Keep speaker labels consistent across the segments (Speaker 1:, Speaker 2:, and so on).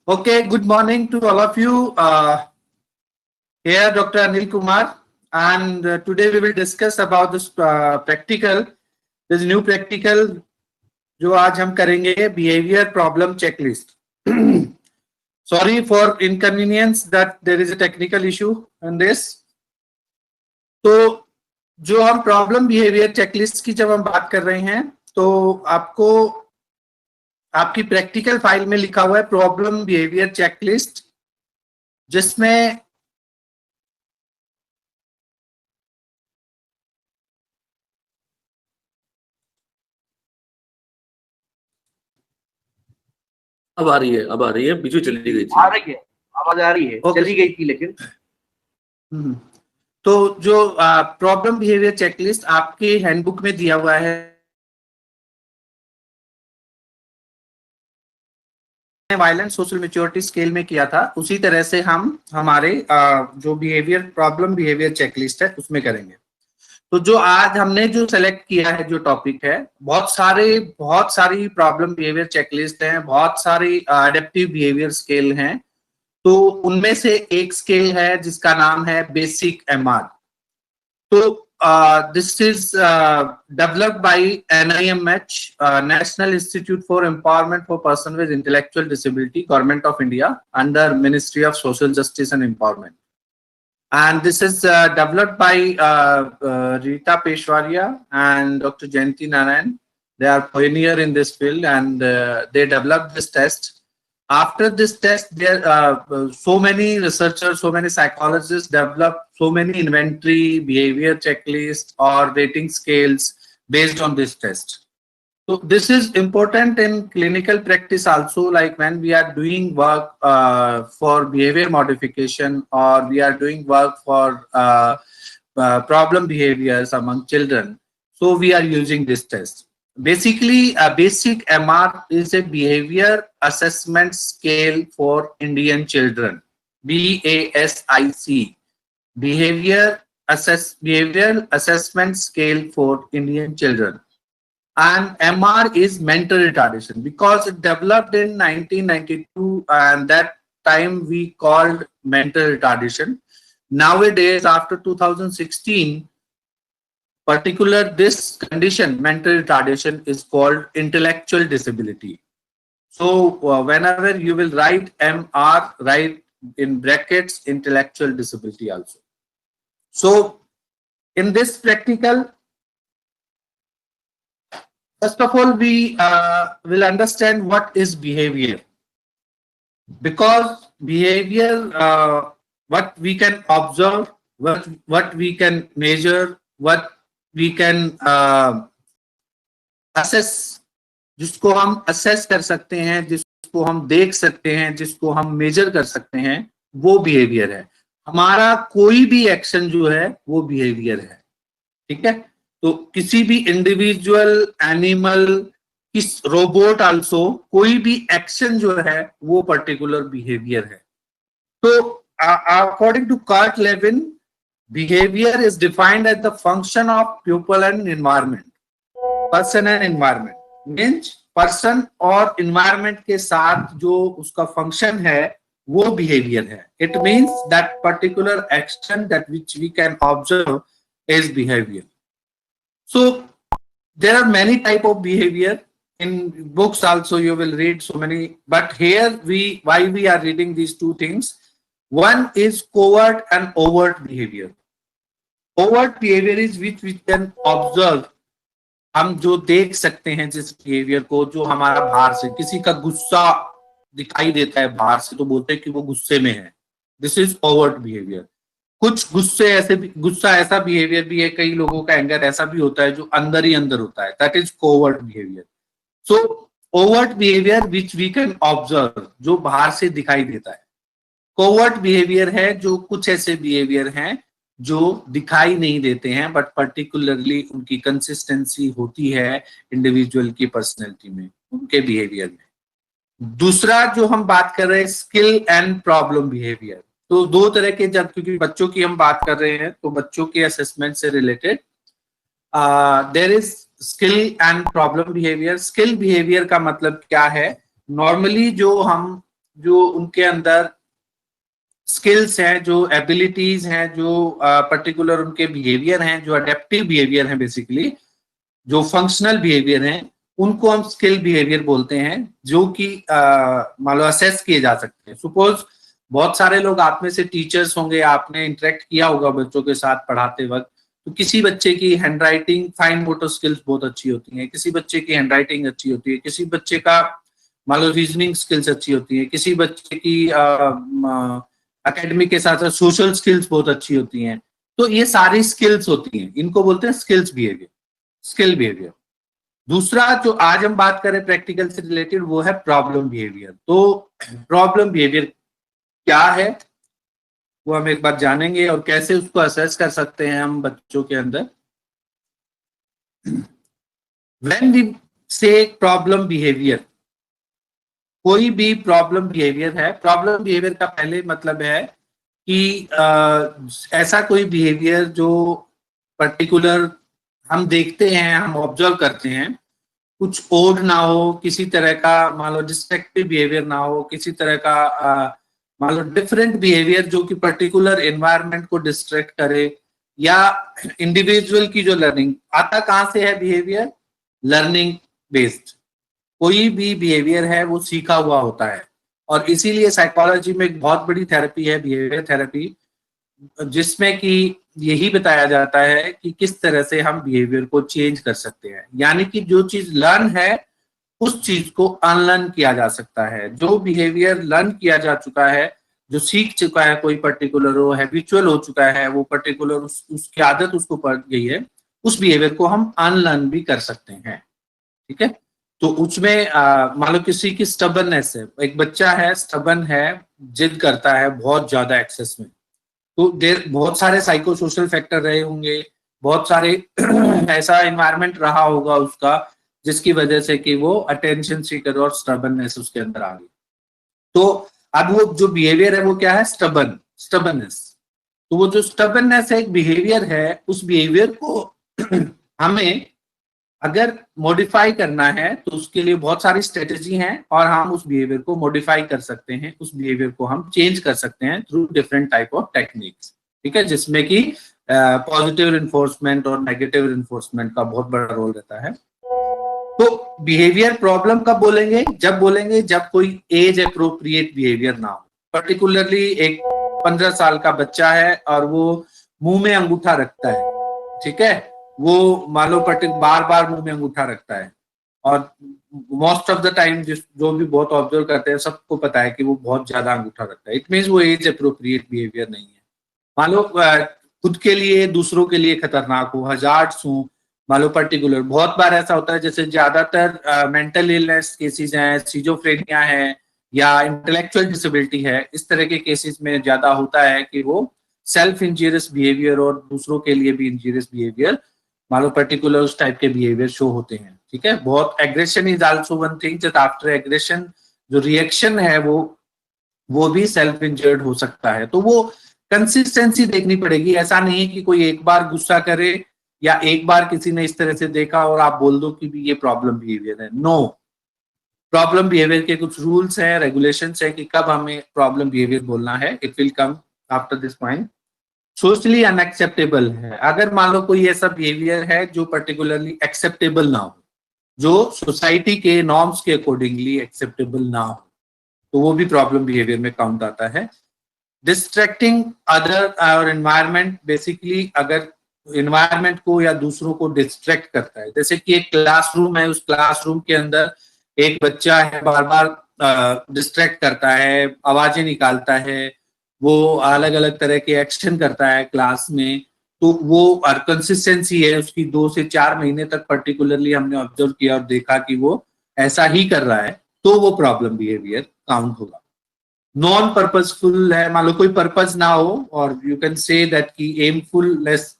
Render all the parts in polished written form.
Speaker 1: Okay, good morning to all of you. Here, Dr. Anil Kumar, and today we will discuss about this practical. This new practical जो आज हम करेंगे behavior problem checklist. Sorry for inconvenience that there is a technical issue in this. तो जो हम problem behaviour checklist की जब हम बात कर रहे हैं तो आपको आपकी प्रैक्टिकल फाइल में लिखा हुआ है प्रॉब्लम बिहेवियर चेकलिस्ट, जिसमें
Speaker 2: अब आ रही है, बीच में चली गई थी।
Speaker 3: आ रही है, आवाज आ रही है।
Speaker 1: Okay.
Speaker 3: चली गई थी लेकिन
Speaker 1: तो जो प्रॉब्लम बिहेवियर चेकलिस्ट आपके हैंडबुक में दिया हुआ है, वायलेंस सोशल मैच्योरिटी स्केल में किया था, उसी तरह से हम हमारे जो बिहेवियर प्रॉब्लम बिहेवियर चेकलिस्ट है उसमें करेंगे। तो जो आज हमने जो सेलेक्ट किया है जो टॉपिक है, बहुत सारी प्रॉब्लम बिहेवियर चेकलिस्ट हैं, बहुत सारी एडेप्टिव बिहेवियर स्केल हैं। तो उनमें से एक स्केल है जिसका नाम है बेसिक एमआर। तो this is developed by NIMH, National Institute for Empowerment for Persons with Intellectual Disability, Government of India, under Ministry of Social Justice and Empowerment. And this is developed by Rita Peshwaria and Dr. Jayanti Narayan. They are pioneer in this field, and they developed this test. After this test, there so many researchers, so many psychologists developed so many inventory, behavior checklists or rating scales based on this test. So this is important in clinical practice also, like when we are doing work for behavior modification, or we are doing work for problem behaviors among children. So we are using this test. Basically, a basic MR is a behavior assessment scale for Indian children. BASIC, behavioral assessment scale for Indian children. And MR is mental retardation because it developed in 1992, and that time we called mental retardation. Nowadays, after 2016, particular this condition, mental retardation, is called intellectual disability. So whenever you will write MR, write in brackets intellectual disability also. So in this practical, first of all, we will understand what is behavior, because behavior, what we can observe, what we can measure, what we can assess, जिसको हम assess कर सकते हैं, जिसको हम देख सकते हैं, जिसको हम measure कर सकते हैं, वो behavior है। हमारा कोई भी एक्शन जो है वो बिहेवियर है, ठीक है। तो किसी भी इंडिविजुअल, एनिमल, किस रोबोट आल्सो, कोई भी एक्शन जो है वो पर्टिकुलर बिहेवियर है। तो according to Kurt Lewin, behavior is defined as the function of pupil and environment. Person and environment means person और environment के साथ जो उसका function है वो behavior है. It means that particular action that which we can observe is behavior. So there are many type of behavior. In books also you will read so many, but here why we are reading these two things. One is covert and overt behavior. Overt behavior is which we can observe. हम जो देख सकते हैं जिस behaviour को, जो हमारा बाहर से, किसी का गुस्सा दिखाई देता है बाहर से तो बोलते हैं कि वो गुस्से में है. This is overt behaviour. कुछ गुस्सा ऐसा बिहेवियर भी है, कई लोगों का एंगर ऐसा भी होता है जो अंदर ही अंदर होता है. That is covert behaviour. So overt behaviour which we can observe, जो बाहर से दिखाई देता है. कोवर्ट बिहेवियर है जो कुछ ऐसे बिहेवियर हैं जो दिखाई नहीं देते हैं, बट पर्टिकुलरली उनकी कंसिस्टेंसी होती है इंडिविजुअल की पर्सनैलिटी में, उनके बिहेवियर में. दूसरा जो हम बात कर रहे हैं, स्किल एंड प्रॉब्लम बिहेवियर. तो दो तरह के, जब क्योंकि बच्चों की हम बात कर रहे हैं तो बच्चों के असेसमेंट से related there is skill and problem behaviour. Skill behaviour का मतलब क्या है? नॉर्मली जो हम जो उनके अंदर स्किल्स हैं, जो एबिलिटीज हैं, जो पर्टिकुलर उनके बिहेवियर हैं, जो अडेप्टिव बिहेवियर हैं, बेसिकली जो फंक्शनल बिहेवियर हैं, उनको हम स्किल बिहेवियर बोलते हैं, जो कि मान लो असेस किए जा सकते हैं। सपोज बहुत सारे लोग आप में से टीचर्स होंगे, आपने इंटरेक्ट किया होगा बच्चों के साथ पढ़ाते वक्त, तो किसी बच्चे की हैंडराइटिंग, फाइन मोटर स्किल्स बहुत अच्छी होती है, किसी बच्चे की हैंडराइटिंग अच्छी होती है, किसी बच्चे का मान लो रीजनिंग स्किल्स अच्छी होती है, किसी बच्चे की एकेडमिक के साथ साथ सोशल स्किल्स बहुत अच्छी होती हैं। तो ये सारी स्किल्स होती हैं, इनको बोलते हैं स्किल्स बिहेवियर, स्किल बिहेवियर। दूसरा जो आज हम बात करें प्रैक्टिकल से रिलेटेड, वो है प्रॉब्लम बिहेवियर। तो प्रॉब्लम बिहेवियर क्या है वो हम एक बार जानेंगे, और कैसे उसको असेस कर सकते हैं हम बच्चों के अंदर। व्हेन वी से प्रॉब्लम बिहेवियर, कोई भी प्रॉब्लम बिहेवियर है, प्रॉब्लम बिहेवियर का पहले मतलब है कि ऐसा कोई बिहेवियर जो पर्टिकुलर हम देखते हैं, हम ऑब्जर्व करते हैं, कुछ ओड ना हो, किसी तरह का मान लो डिस्ट्रक्टिव बिहेवियर ना हो, किसी तरह का मान लो डिफरेंट बिहेवियर जो कि पर्टिकुलर एनवायरनमेंट को डिस्ट्रैक्ट करे, या इंडिविजुअल की जो लर्निंग आता कहां से है, बिहेवियर लर्निंग बेस्ड, कोई भी बिहेवियर है वो सीखा हुआ होता है। और इसीलिए साइकोलॉजी में एक बहुत बड़ी थेरेपी है बिहेवियर थेरेपी, जिसमें कि यही बताया जाता है कि किस तरह से हम बिहेवियर को चेंज कर सकते हैं। यानी कि जो चीज लर्न है उस चीज को अनलर्न किया जा सकता है। जो बिहेवियर लर्न किया जा चुका है, जो सीख चुका है कोई पर्टिकुलर, वो हैबिचुअल हो चुका है, वो पर्टिकुलर उसकी आदत उसको पड़ गई है, उस बिहेवियर को हम अनलर्न भी कर सकते हैं। ठीक है, तो उसमें मान लो किसी की स्टबननेस है, एक बच्चा है स्टबन है, जिद करता है बहुत ज्यादा एक्सेस में, तो देर बहुत सारे साइको सोशल फैक्टर रहे होंगे, बहुत सारे ऐसा एनवायरनमेंट रहा होगा उसका, जिसकी वजह से कि वो अटेंशन सीकर और स्टबननेस उसके अंदर आ गई। तो अब वो जो बिहेवियर है वो क्या है, स्टबननेस। तो वो जो स्टबननेस है एक बिहेवियर है, उस बिहेवियर को हमें अगर मॉडिफाई करना है तो उसके लिए बहुत सारी स्ट्रेटेजी हैं, और हम उस बिहेवियर को मॉडिफाई कर सकते हैं, उस बिहेवियर को हम चेंज कर सकते हैं through different type of techniques. ठीक है, जिसमें कि पॉजिटिव रिइंफोर्समेंट और नेगेटिव रिइंफोर्समेंट का बहुत बड़ा रोल रहता है। तो बिहेवियर प्रॉब्लम कब बोलेंगे, जब कोई एज अप्रोप्रिएट बिहेवियर ना हो। पर्टिकुलरली एक 15 साल का बच्चा है और वो मुंह में अंगूठा रखता है, ठीक है, वो मान लो बार बार मुंह में अंगूठा रखता है, और मोस्ट ऑफ द टाइम जो भी बहुत ऑब्जर्व करते हैं सबको पता है कि वो बहुत ज्यादा अंगूठा रखता है। इट मीन्स वो एज अप्रोप्रिएट बिहेवियर नहीं है। मान लो खुद के लिए दूसरों के लिए खतरनाक हो, हजार्ड्स हो, मान लो पर्टिकुलर, बहुत बार ऐसा होता है, जैसे ज्यादातर मेंटल इलनेस केसेस हैं, सिजोफ्रेनिया है या इंटेलेक्चुअल डिसेबिलिटी है, इस तरह के केसेस में ज्यादा होता है कि वो सेल्फ इंजीरियस बिहेवियर और दूसरों के लिए भी इंजीरियस बिहेवियर, मान लो पर्टिकुलर उस टाइप के बिहेवियर शो होते हैं। ठीक है, बहुत aggression is also one thing, just after aggression जो रिएक्शन है वो भी सेल्फ इंजर्ड हो सकता है। तो वो कंसिस्टेंसी देखनी पड़ेगी। ऐसा नहीं है कि कोई एक बार गुस्सा करे या एक बार किसी ने इस तरह से देखा और आप बोल दो कि भी ये प्रॉब्लम बिहेवियर है। नो, प्रॉब्लम बिहेवियर के कुछ रूल्स हैं, रेगुलेशंस है कि कब हमें प्रॉब्लम बिहेवियर बोलना है। It will come after this point. Socially unacceptable है, अगर मान लो कोई ऐसा बिहेवियर है जो पर्टिकुलरली एक्सेप्टेबल ना हो, जो सोसाइटी के नॉर्म्स के अकॉर्डिंगली एक्सेप्टेबल ना हो, तो वो भी प्रॉब्लम बिहेवियर में काउंट आता है। डिस्ट्रैक्टिंग अदर और एनवायरनमेंट, बेसिकली अगर एनवायरनमेंट को या दूसरों को डिस्ट्रैक्ट करता है, जैसे कि एक क्लासरूम है, उस क्लासरूम के अंदर एक बच्चा है, बार बार डिस्ट्रैक्ट करता है, आवाजें निकालता है, वो अलग अलग तरह के एक्शन करता है क्लास में, तो वो कंसिस्टेंसी है उसकी 2 से 4 महीने तक पर्टिकुलरली हमने ऑब्जर्व किया और देखा कि वो ऐसा ही कर रहा है, तो वो प्रॉब्लम बिहेवियर काउंट होगा। नॉन पर्पसफुल है, मान लो कोई पर्पस ना हो, और यू कैन से दैट कि एमफुलनेस,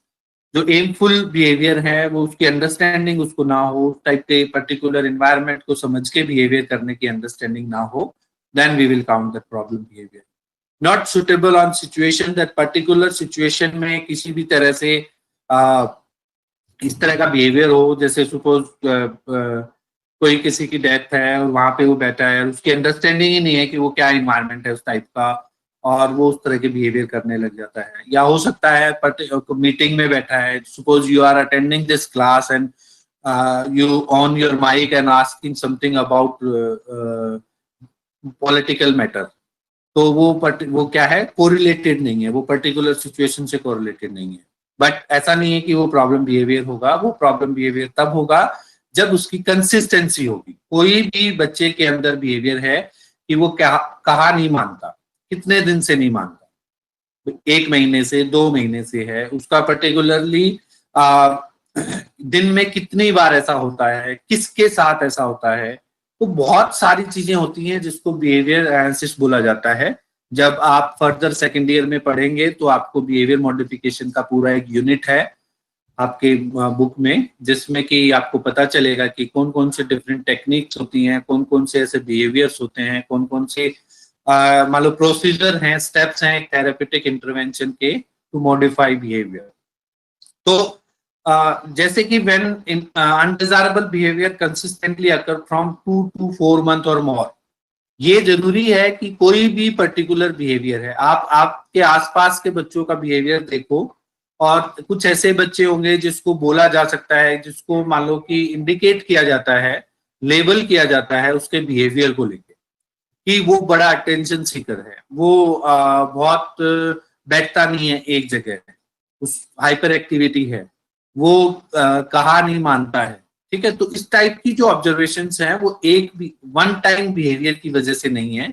Speaker 1: जो एमफुल बिहेवियर है वो उसकी अंडरस्टैंडिंग उसको ना हो, टाइप के पर्टिकुलर एनवायरनमेंट को समझ के बिहेवियर करने की अंडरस्टैंडिंग ना हो, then we will count that problem behaviour. Not suitable on situation, that particular situation में किसी भी तरह से इस तरह का बिहेवियर हो, जैसे सपोज कोई किसी की डेथ है और वहां पे वो बैठा है, उसकी अंडरस्टैंडिंग ही नहीं है कि वो क्या इन्वायरमेंट है उस टाइप का, और वो उस तरह के बिहेवियर करने लग जाता है। या हो सकता है मीटिंग में बैठा है, suppose you are attending this class and you on your mic and asking something about political matter, तो वो क्या है, कोरिलेटेड नहीं है, वो पर्टिकुलर सिचुएशन से कोरिलेटेड नहीं है। बट ऐसा नहीं है कि वो प्रॉब्लम बिहेवियर होगा, वो प्रॉब्लम बिहेवियर तब होगा जब उसकी कंसिस्टेंसी होगी। कोई भी बच्चे के अंदर बिहेवियर है कि वो कहा नहीं मानता, कितने दिन से नहीं मानता, 1 महीने से 2 महीने से है, उसका पर्टिकुलरली दिन में कितनी बार ऐसा होता है, किसके साथ ऐसा होता है, तो बहुत सारी चीजें होती हैं जिसको बिहेवियर एनालिसिस बोला जाता है। जब आप फर्दर सेकेंड ईयर में पढ़ेंगे तो आपको बिहेवियर मॉडिफिकेशन का पूरा एक यूनिट है आपके बुक में, जिसमें कि आपको पता चलेगा कि कौन कौन से डिफरेंट टेक्निक्स होती हैं, कौन कौन से ऐसे बिहेवियर्स होते हैं, कौन कौन से मान लो प्रोसीजर हैं, स्टेप्स हैं थेरेपेटिक इंटरवेंशन के टू मॉडिफाई बिहेवियर। तो जैसे कि when undesirable behavior consistently occur from 2 to 4 months or more, ये जरूरी है कि कोई भी पर्टिकुलर बिहेवियर है, आप आपके आसपास के बच्चों का बिहेवियर देखो, और कुछ ऐसे बच्चे होंगे जिसको बोला जा सकता है, जिसको मान लो कि इंडिकेट किया जाता है, लेबल किया जाता है उसके बिहेवियर को लेके कि वो बड़ा अटेंशन सीकर है, वो बहुत बैठता नहीं है एक जगह, उस हाइपर एक्टिविटी है, वो कहा नहीं मानता है, ठीक है। तो इस टाइप की जो ऑब्जर्वेशंस हैं वो एक भी वन टाइम बिहेवियर की वजह से नहीं है,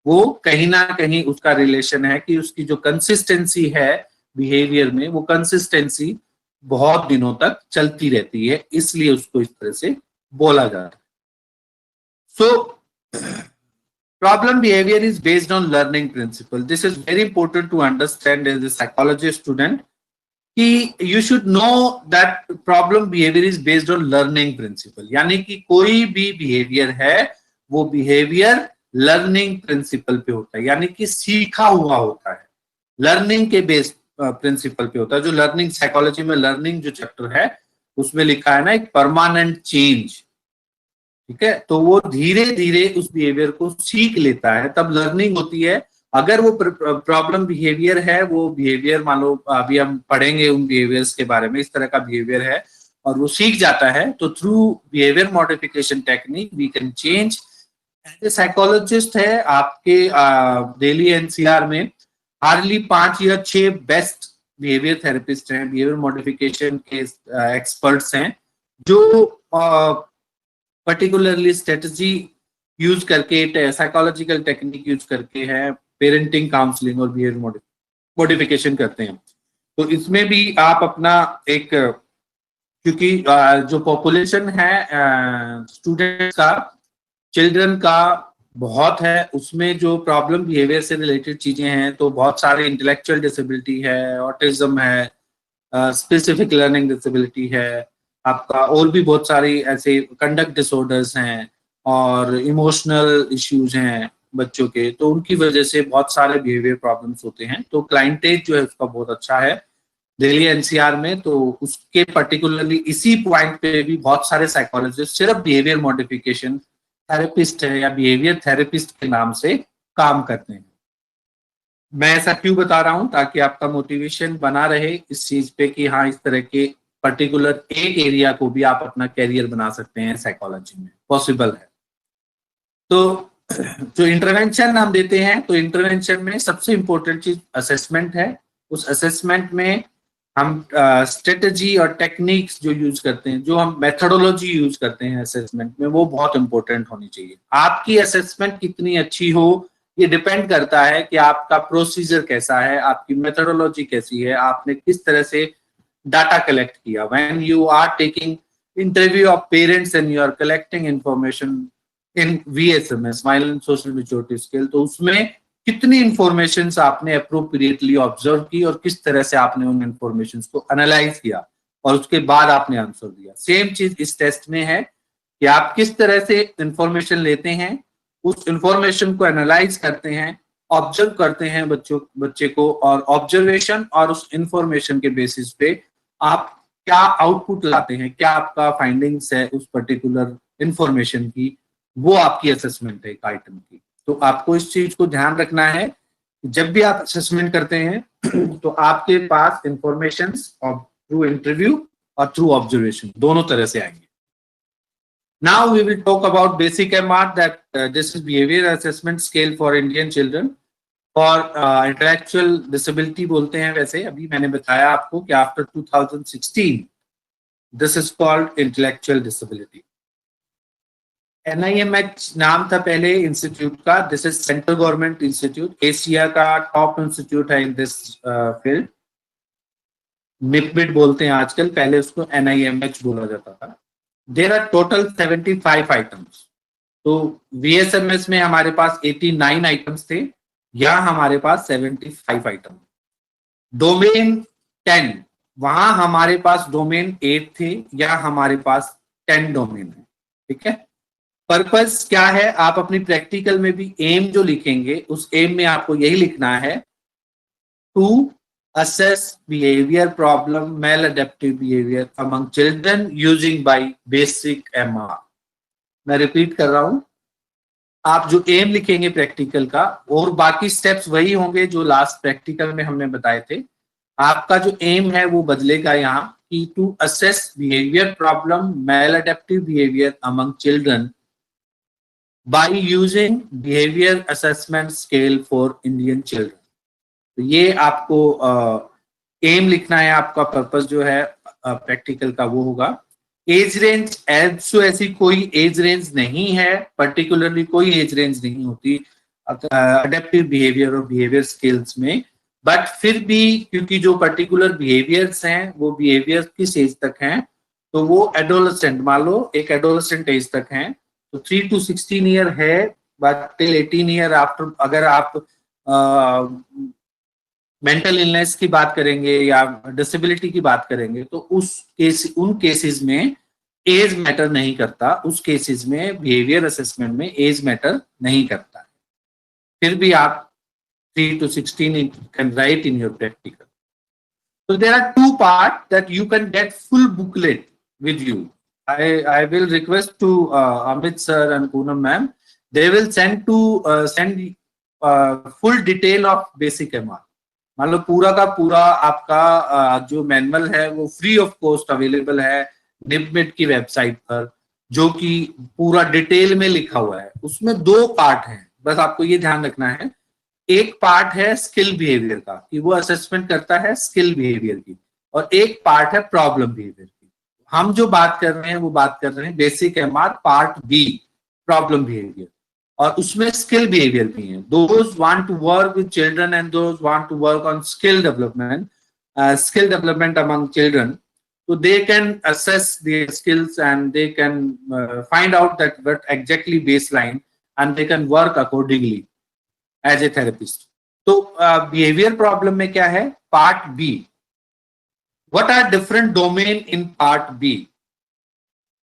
Speaker 1: वो कहीं ना कहीं उसका रिलेशन है कि उसकी जो कंसिस्टेंसी है बिहेवियर में, वो कंसिस्टेंसी बहुत दिनों तक चलती रहती है, इसलिए उसको इस तरह से बोला जाता है। सो problem behavior is based on learning principle. This is very important to understand as a psychology student, कि you should know that problem behavior is based on learning principle. यानी कि कोई भी बिहेवियर है वो बिहेवियर लर्निंग प्रिंसिपल पे होता है, यानी कि सीखा हुआ होता है, लर्निंग के बेस प्रिंसिपल पे होता है। जो लर्निंग साइकोलॉजी में लर्निंग जो चैप्टर है उसमें लिखा है ना एक परमानेंट चेंज, ठीक है। तो वो धीरे धीरे उस बिहेवियर को सीख लेता है, तब लर्निंग होती है। अगर वो प्रॉब्लम बिहेवियर है, वो बिहेवियर मान लो अभी हम पढ़ेंगे उन बिहेवियर्स के बारे में, इस तरह का बिहेवियर है और वो सीख जाता है, तो through behaviour modification technique we can change. As a psychologist है आपके दिल्ली एनसीआर में हार्डली 5 या 6 बेस्ट बिहेवियर थेरेपिस्ट हैं, बिहेवियर मॉडिफिकेशन के एक्सपर्ट्स हैं, जो पर्टिकुलरली स्ट्रेटजी यूज करके, साइकोलॉजिकल टेक्निक यूज करके है, पेरेंटिंग काउंसलिंग और बिहेवियर मॉडिफिकेशन करते हैं। तो इसमें भी आप अपना एक, क्योंकि जो पॉपुलेशन है स्टूडेंट्स का, चिल्ड्रन का बहुत है, उसमें जो प्रॉब्लम बिहेवियर से रिलेटेड चीजें हैं, तो बहुत सारे इंटेलेक्चुअल डिसेबिलिटी है, ऑटिज्म है, स्पेसिफिक लर्निंग डिसेबिलिटी है आपका, और भी बहुत सारी ऐसे कंडक्ट डिसऑर्डर्स हैं और इमोशनल इश्यूज हैं बच्चों के, तो उनकी वजह से बहुत सारे बिहेवियर प्रॉब्लम्स होते हैं। तो क्लाइंटेज जो है उसका बहुत अच्छा है दिल्ली एनसीआर में, तो उसके पर्टिकुलरली इसी पॉइंट पे भी बहुत सारे साइकोलॉजिस्ट सिर्फ बिहेवियर मॉडिफिकेशन थेरेपिस्ट है या बिहेवियर थेरेपिस्ट के नाम से काम करते हैं। मैं ऐसा क्यों बता रहा हूं, ताकि आपका मोटिवेशन बना रहे इस चीज पे कि हाँ, इस तरह के पर्टिकुलर एक एरिया को भी आप अपना कैरियर बना सकते हैं साइकोलॉजी में, पॉसिबल है। तो जो इंटरवेंशन हम देते हैं, तो इंटरवेंशन में सबसे इंपॉर्टेंट चीज असेसमेंट है। उस असेसमेंट में हम स्ट्रेटजी और टेक्निक्स जो यूज करते हैं, जो हम मेथोडोलॉजी यूज करते हैं असेसमेंट में, वो बहुत इंपॉर्टेंट होनी चाहिए। आपकी असेसमेंट कितनी अच्छी हो ये डिपेंड करता है कि आपका प्रोसीजर कैसा है, आपकी मेथोडोलॉजी कैसी है, आपने किस तरह से डाटा कलेक्ट किया। When you are taking interview of parents and you are collecting information in VSMS, Vineland social maturity scale, तो उसमें कितनी इंफॉर्मेशन आपने अप्रोप्रिएटली ऑब्जर्व की और किस तरह से आपने उन इंफॉर्मेशन को एनालाइज किया और उसके बाद आपने आंसर दिया। सेम चीज इस टेस्ट में है कि आप किस तरह से इंफॉर्मेशन लेते हैं, उस इंफॉर्मेशन को एनालाइज करते हैं, ऑब्जर्व करते हैं बच्चे को, और ऑब्जर्वेशन और उस इंफॉर्मेशन के बेसिस पे आप क्या आउटपुट लाते हैं, क्या आपका फाइंडिंग्स है उस पर्टिकुलर इंफॉर्मेशन की, वो आपकी असेसमेंट है एक आइटम की। तो आपको इस चीज को ध्यान रखना है, जब भी आप असेसमेंट करते हैं तो आपके पास इंफॉर्मेशन थ्रू इंटरव्यू और थ्रू ऑब्जर्वेशन दोनों तरह से आएंगे। Now we will talk about basic MR, that this is behavior assessment scale for Indian children for intellectual disability बोलते हैं वैसे। अभी मैंने बताया आपको कि after 2016 this is called intellectual disability। NIMH नाम था पहले इंस्टीट्यूट का, this is central government institute, Asia का टॉप इंस्टीट्यूट है इन दिस फील्ड। मिकबिट बोलते हैं आजकल, पहले उसको NIMH बोला जाता था। There are total 75 items. तो VSMS में हमारे पास 89 आइटम्स थे, यहाँ हमारे पास 75 आइटम। डोमेन 10, वहां हमारे पास डोमेन 8 थे, या हमारे पास 10 डोमेन है। ठीक है, पर्पस क्या है, आप अपनी प्रैक्टिकल में भी एम जो लिखेंगे उस एम में आपको यही लिखना है, to assess behavior problem, maladaptive behavior among children using by basic MR। मैं रिपीट कर रहा हूं, आप जो एम लिखेंगे प्रैक्टिकल का, और बाकी स्टेप्स वही होंगे जो लास्ट प्रैक्टिकल में हमने बताए थे। आपका जो एम है वो बदलेगा यहाँ कि to assess behaviour problem, maladaptive behavior among children by using behavior assessment scale for Indian children। तो ये आपको एम लिखना है, आपका पर्पस जो है प्रैक्टिकल का वो होगा। एज रेंज, ऐसी कोई एज रेंज नहीं है, पर्टिकुलरली कोई एज रेंज नहीं होती अडेप्टिव बिहेवियर और बिहेवियर स्किल्स में, बट फिर भी क्योंकि जो पर्टिकुलर बिहेवियर्स हैं वो बिहेवियर किस एज तक हैं, तो वो एडोलेसेंट, मान लो एक एडोलेसेंट एज तक हैं, तो 3 to 16 ईयर है, बट टिल 18 ईयर आफ्टर अगर आप मेंटल इलनेस की बात करेंगे या डिसेबिलिटी की बात करेंगे, तो उन केसेस में एज मैटर नहीं करता, उस केसेस में बिहेवियर असेसमेंट में एज मैटर नहीं करता। फिर भी आप 3 to 16 can write in your practical. So there are two parts that you can get full booklet with you. I will request to Amit sir and Poonam ma'am, they will send full detail of basic MR। मान लो पूरा का पूरा आपका जो manual है वो free of cost available है निपमिट की वेबसाइट पर, जो कि पूरा डिटेल में लिखा हुआ है। उसमें 2 पार्ट हैं, बस आपको ये ध्यान रखना है। एक पार्ट है स्किल बिहेवियर का, कि वो असेसमेंट करता है स्किल बिहेवियर की, और एक पार्ट है प्रॉब्लम बिहेवियर की। हम जो बात कर रहे हैं वो बात कर रहे हैं basic MR part B, problem behaviour, और उसमें स्किल बिहेवियर भी है। Those want to work with children and those want to work on skill development among children, so they can assess their skills and they can find out that what exactly baseline, and they can work accordingly as a therapist। तो behavior problem में क्या है, part B, what are different domain in part B।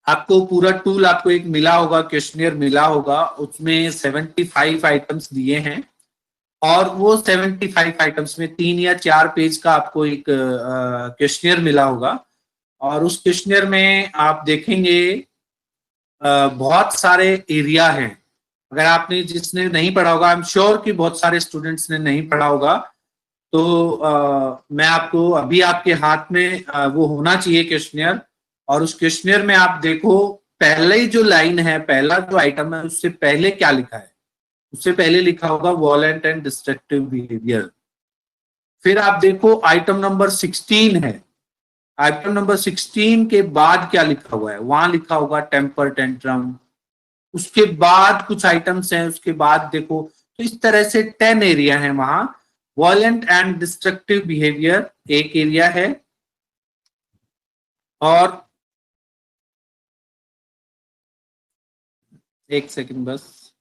Speaker 1: आपको पूरा tool आपको एक मिला होगा, क्वेश्चनियर मिला होगा, उसमें 75 आइटम्स दिए हैं, और वो 75 आइटम्स में 3 या 4 पेज का आपको एक क्वेश्चनियर मिला होगा, और उस क्वेश्चनियर में आप देखेंगे बहुत सारे एरिया हैं। अगर आपने जिसने नहीं पढ़ा होगा, आई एम श्योर कि बहुत सारे स्टूडेंट्स ने नहीं पढ़ा होगा, तो मैं आपको अभी आपके हाथ में वो होना चाहिए क्वेश्चनियर, और उस क्वेश्चनियर में आप देखो पहले ही जो लाइन है, पहला जो आइटम है, उससे पहले क्या लिखा है, उससे पहले लिखा होगा वॉलेंट एंड डिस्ट्रक्टिव बिहेवियर। फिर आप देखो आइटम नंबर 16 है, आइटम नंबर 16 के बाद क्या लिखा हुआ है, वहां लिखा होगा टेम्पर टेंट्रम। उसके बाद कुछ आइटम्स हैं, उसके बाद देखो, तो इस तरह से 10 एरिया है वहां। वॉलेंट एंड डिस्ट्रक्टिव बिहेवियर एक एरिया है, और एक सेकंड बस,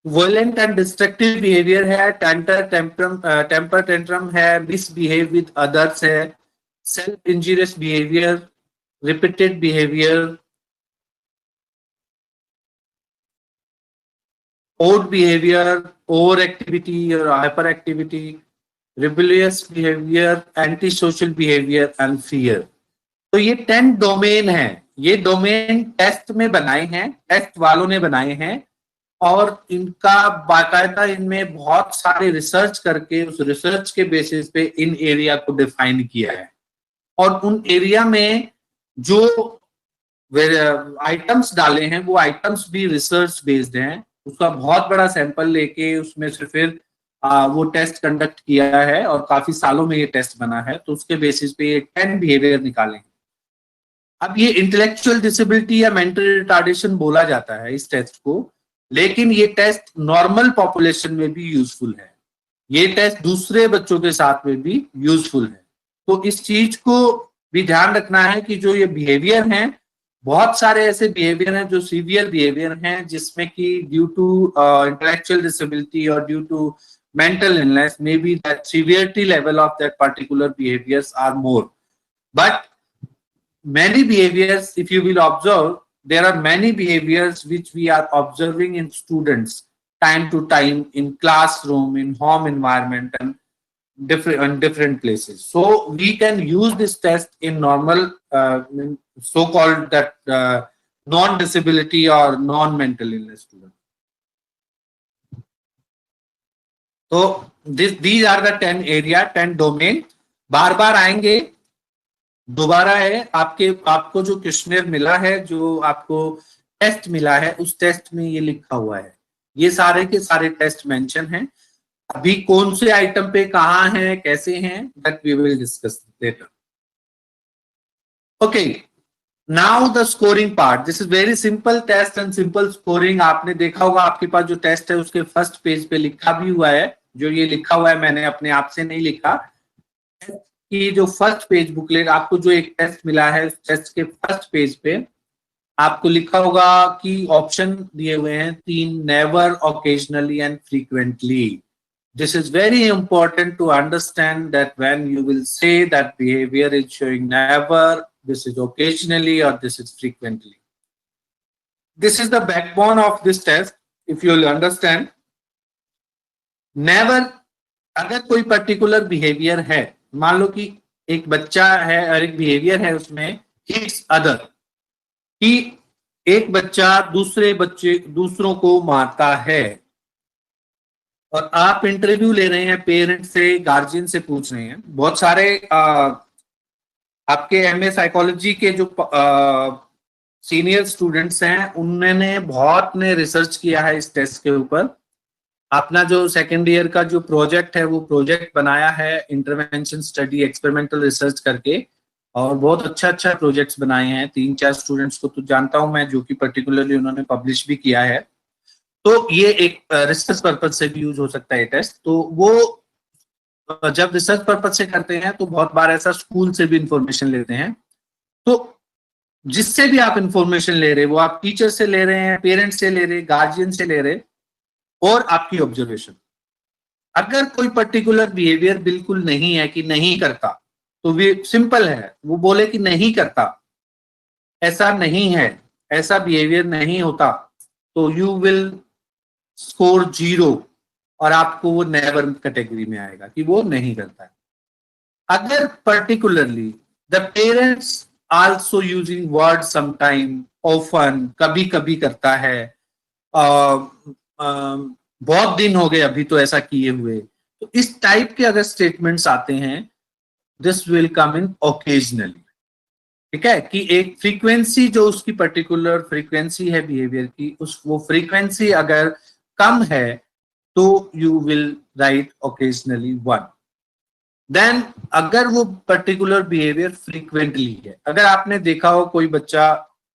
Speaker 1: वॉलेंट एंड डिस्ट्रक्टिव बिहेवियर है, टेम्पर टेंट्रम है, मिसबिहेव विद अदर्स है, self injurious behaviour, repeated behaviour, odd behavior, over activity or hyper activity, rebellious behavior, antisocial behavior and fear। तो ये 10 डोमेन है ये डोमेन टेस्ट में बनाए हैं, टेस्ट वालों ने बनाए हैं, और इनका बाकायदा इनमें बहुत सारे रिसर्च करके उस रिसर्च के बेसिस पे इन एरिया को डिफाइन किया है। और उन एरिया में जो आइटम्स डाले हैं वो आइटम्स भी रिसर्च बेस्ड हैं। उसका बहुत बड़ा सैंपल लेके उसमें से फिर वो टेस्ट कंडक्ट किया है और काफी सालों में ये टेस्ट बना है, तो उसके बेसिस पे ये 10 बिहेवियर निकाले। अब ये इंटेलेक्चुअल डिसेबिलिटी या मेंटल रिटार्डेशन बोला जाता है इस टेस्ट को, लेकिन ये टेस्ट नॉर्मल पॉपुलेशन में भी यूजफुल है, ये टेस्ट दूसरे बच्चों के साथ में भी यूजफुल है। तो इस चीज को भी ध्यान रखना है कि जो ये बिहेवियर हैं, बहुत सारे ऐसे बिहेवियर हैं जो सीवियर बिहेवियर हैं, जिसमें कि ड्यू टू इंटेलेक्चुअल डिसेबिलिटी और due to mental illness, maybe that severity level of that particular behaviors are more. But many behaviors, if you will observe, there are many behaviors which we are observing in students time to time in classroom, in home environment, and different places. So we can use this test in normal so-called that non-disability or non-mental illness students. तो these are the 10 area, 10 domain. बार बार आएंगे, दोबारा है आपको जो questionnaire मिला है, जो आपको टेस्ट मिला है, उस टेस्ट में ये लिखा हुआ है, ये सारे के सारे टेस्ट मेंशन हैं। अभी कौन से आइटम पे कहाँ हैं, कैसे हैं, that we will discuss later. Okay, now the scoring part. This is very simple test and simple scoring. आपने देखा होगा आपके पास जो टेस्ट है उसके फर्स्ट पेज पे लिखा भी हुआ है, जो ये लिखा हुआ है मैंने अपने आप से नहीं लिखा, कि जो फर्स्ट पेज बुकलेट आपको जो एक टेस्ट मिला है, उस टेस्ट के फर्स्ट पेज पे आपको लिखा होगा कि ऑप्शन दिए हुए हैं 3, never, occasionally and frequently. This is very important to understand that when you will say that behavior is showing never, this is occasionally, or this is frequently. This is the backbone of this test. If you will understand, never, अगर कोई particular behaviour है, मान लो कि एक बच्चा है और एक बिहेवियर है उसमें हिट्स अदर, कि एक बच्चा दूसरों को मारता है, और आप इंटरव्यू ले रहे हैं पेरेंट्स से, गार्जियन से पूछ रहे हैं। बहुत सारे आपके एमए साइकोलॉजी के जो सीनियर स्टूडेंट्स हैं, उन्होंने बहुत ने रिसर्च किया है इस टेस्ट के ऊपर। अपना जो सेकेंड ईयर का जो प्रोजेक्ट है, वो प्रोजेक्ट बनाया है इंटरवेंशन स्टडी एक्सपेरिमेंटल रिसर्च करके, और बहुत अच्छा प्रोजेक्ट्स बनाए हैं। 3-4 स्टूडेंट्स को तो जानता हूं मैं, जो कि पर्टिकुलरली उन्होंने पब्लिश भी किया है। तो ये एक रिसर्च पर्पज से भी यूज हो सकता है टेस्ट। तो वो जब रिसर्च पर्पज से करते हैं तो बहुत बार ऐसा स्कूल से भी इंफॉर्मेशन लेते हैं। तो जिससे भी आप इंफॉर्मेशन ले रहे, वो आप टीचर से ले रहे हैं, पेरेंट्स से ले रहे, गार्जियन से ले रहे, और आपकी ऑब्जर्वेशन। अगर कोई पर्टिकुलर बिहेवियर बिल्कुल नहीं है कि नहीं करता, तो भी सिंपल है, वो बोले कि नहीं करता, ऐसा नहीं है, ऐसा बिहेवियर नहीं होता, तो यू विल स्कोर 0, और आपको वो नेवर कैटेगरी में आएगा कि वो नहीं करता है। अगर particularly the parents also using word sometime, often, कभी कभी करता है, बहुत दिन हो गए अभी तो ऐसा किए हुए, तो इस टाइप के अगर स्टेटमेंट्स आते हैं, this will come in occasionally. ठीक है, कि एक फ्रीक्वेंसी जो उसकी पर्टिकुलर फ्रीक्वेंसी है बिहेवियर की, वो फ्रीक्वेंसी अगर कम है तो you will write occasionally 1। Then अगर वो पर्टिकुलर बिहेवियर फ्रीक्वेंटली है, अगर आपने देखा हो कोई बच्चा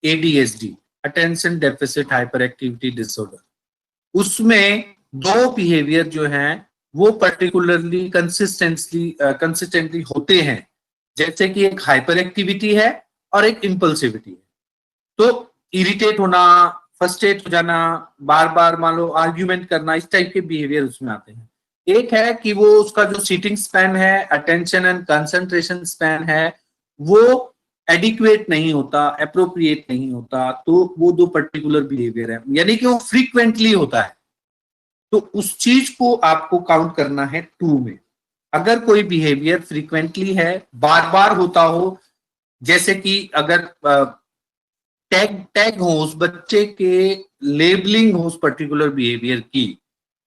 Speaker 1: ADHD, attention deficit hyper activity disorder, उसमें 2 बिहेवियर जो हैं वो पर्टिकुलरली कंसिस्टेंटली होते हैं, जैसे कि एक हाइपर एक्टिविटी है और एक इम्पल्सिविटी है। तो इरिटेट होना, फ्रस्ट्रेट हो जाना, बार बार मान लो आर्ग्यूमेंट करना, इस टाइप के बिहेवियर उसमें आते हैं। एक है कि वो उसका जो सीटिंग स्पैन है, अटेंशन एंड कंसंट्रेशन स्पैन है, वो एडिक्वेट नहीं होता, एप्रोप्रिएट नहीं होता, तो वो 2 पर्टिकुलर बिहेवियर है, यानी कि वो फ्रीक्वेंटली होता है। तो उस चीज को आपको काउंट करना है 2 में। अगर कोई बिहेवियर फ्रीक्वेंटली है, बार बार होता हो, जैसे कि अगर टैग हो उस बच्चे के, लेबलिंग हो उस पर्टिकुलर बिहेवियर की,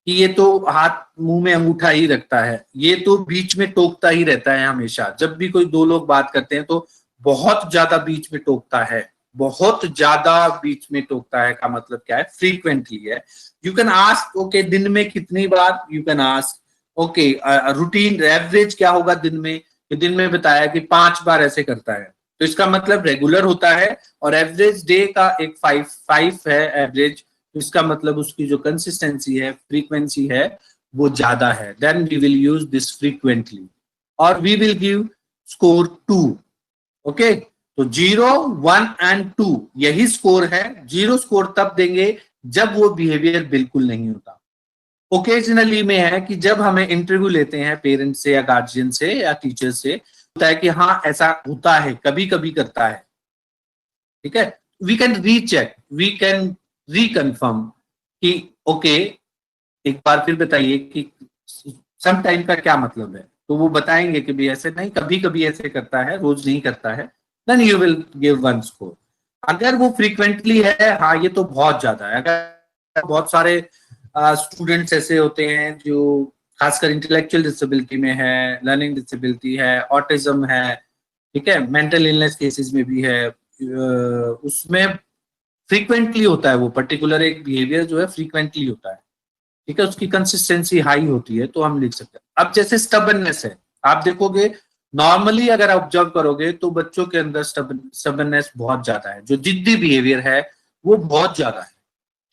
Speaker 1: कि ये तो हाथ मुंह में अंगूठा ही रखता है, ये तो बीच में टोकता ही रहता है हमेशा, जब भी कोई दो लोग बात करते हैं तो बहुत ज्यादा बीच में टोकता है, बहुत ज्यादा बीच में टोकता है का मतलब क्या है, फ्रीक्वेंटली है। यू कैन आस्क ओके दिन में कितनी बार, you can ask okay routine average क्या होगा दिन में, कि दिन में बताया कि 5 बार ऐसे करता है, तो इसका मतलब रेगुलर होता है, और एवरेज डे का एक 5 है एवरेज, तो इसका मतलब उसकी जो कंसिस्टेंसी है, फ्रीक्वेंसी है, वो ज्यादा है, then we will use this frequently, और we will give score 2। Okay, तो 0, 1 एंड 2 यही स्कोर है। 0 स्कोर तब देंगे जब वो बिहेवियर बिल्कुल नहीं होता। ओकेजनली में है कि जब हमें इंटरव्यू लेते हैं पेरेंट्स से या गार्जियन से या टीचर से, होता है कि हाँ ऐसा होता है, कभी कभी करता है, ठीक है, we can recheck, we can reconfirm कि ओके एक बार फिर बताइए कि सम टाइम का क्या मतलब है, तो वो बताएंगे कि भी ऐसे नहीं, कभी कभी ऐसे करता है, रोज नहीं करता है, then you will give 1 score. अगर वो फ्रीक्वेंटली है, हाँ ये तो बहुत ज्यादा है, अगर बहुत सारे स्टूडेंट्स ऐसे होते हैं जो खासकर इंटेलेक्चुअल डिसेबिलिटी में है, लर्निंग डिसेबिलिटी है, ऑटिज्म है, ठीक है, मेंटल इलनेस केसेस में भी है, उसमें फ्रीक्वेंटली होता है वो पर्टिकुलर एक बिहेवियर जो है, फ्रीक्वेंटली होता है, ठीक है, उसकी कंसिस्टेंसी हाई होती है, तो हम लिख सकते हैं। अब जैसे स्टबननेस है, आप देखोगे नॉर्मली अगर ऑब्जर्व करोगे तो बच्चों के अंदर स्टबननेस बहुत ज्यादा है, जो जिद्दी बिहेवियर है वो बहुत ज्यादा है,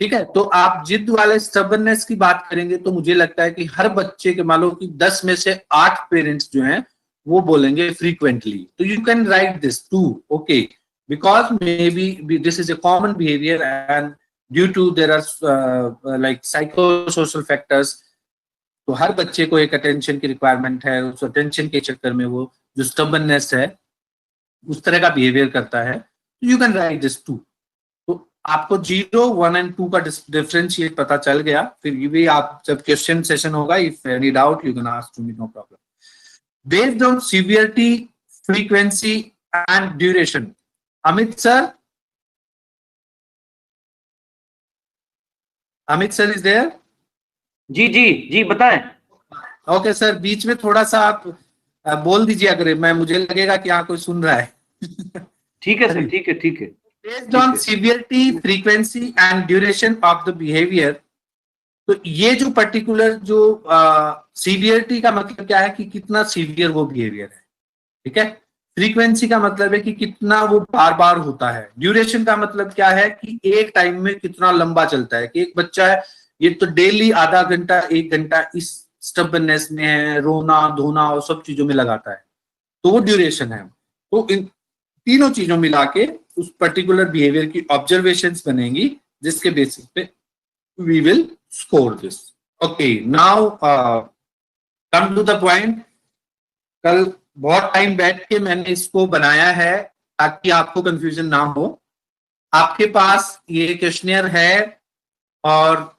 Speaker 1: ठीक है, तो आप जिद वाले स्टबननेस की बात करेंगे तो मुझे लगता है कि हर बच्चे के, मान लो कि 10 में से 8 पेरेंट्स जो हैं वो बोलेंगे फ्रीक्वेंटली, तो you can write this two, okay, because maybe this is a common behavior and due to there are like psychosocial factors, तो हर बच्चे को एक अटेंशन की रिक्वायरमेंट है, उस अटेंशन के चक्कर में वो जो स्टबननेस है उस तरह का बिहेवियर करता है, you can write this two. तो आपको 0, 1 एंड 2 का डिफरेंशिएट पता चल गया, फिर ये भी आप जब क्वेश्चन सेशन होगा, if any doubt you can ask to me, no problem. Based on severity, frequency and duration, Amit sir, Amit sir is there?
Speaker 3: जी जी जी बताएं।
Speaker 1: ओके सर, बीच में थोड़ा सा आप बोल दीजिए, अगर मैं, मुझे लगेगा कि यहाँ कोई सुन रहा है।
Speaker 3: ठीक है सर, ठीक है ठीक है।
Speaker 1: Based on severity, frequency and duration of the behaviour, तो ये जो पर्टिकुलर जो सीवियरिटी का मतलब क्या है कि कितना सीवियर वो बिहेवियर है, ठीक है, फ्रीक्वेंसी का मतलब है कि कितना वो बार बार होता है, ड्यूरेशन का मतलब क्या है कि एक टाइम में कितना लंबा चलता है, कि एक बच्चा है ये तो डेली आधा घंटा 1 घंटा इस स्टबनेस में है, रोना धोना और सब चीजों में लगाता है, तो वो ड्यूरेशन है। तो इन तीनों चीजों मिला के उस पर्टिकुलर बिहेवियर की ऑब्जर्वेशंस बनेंगी, जिसके बेसिस पे we will score this. Okay, now come to the point. कल बहुत टाइम बैठ के मैंने इसको बनाया है ताकि आपको कंफ्यूजन ना हो। आपके पास ये क्वेश्चनियर है, और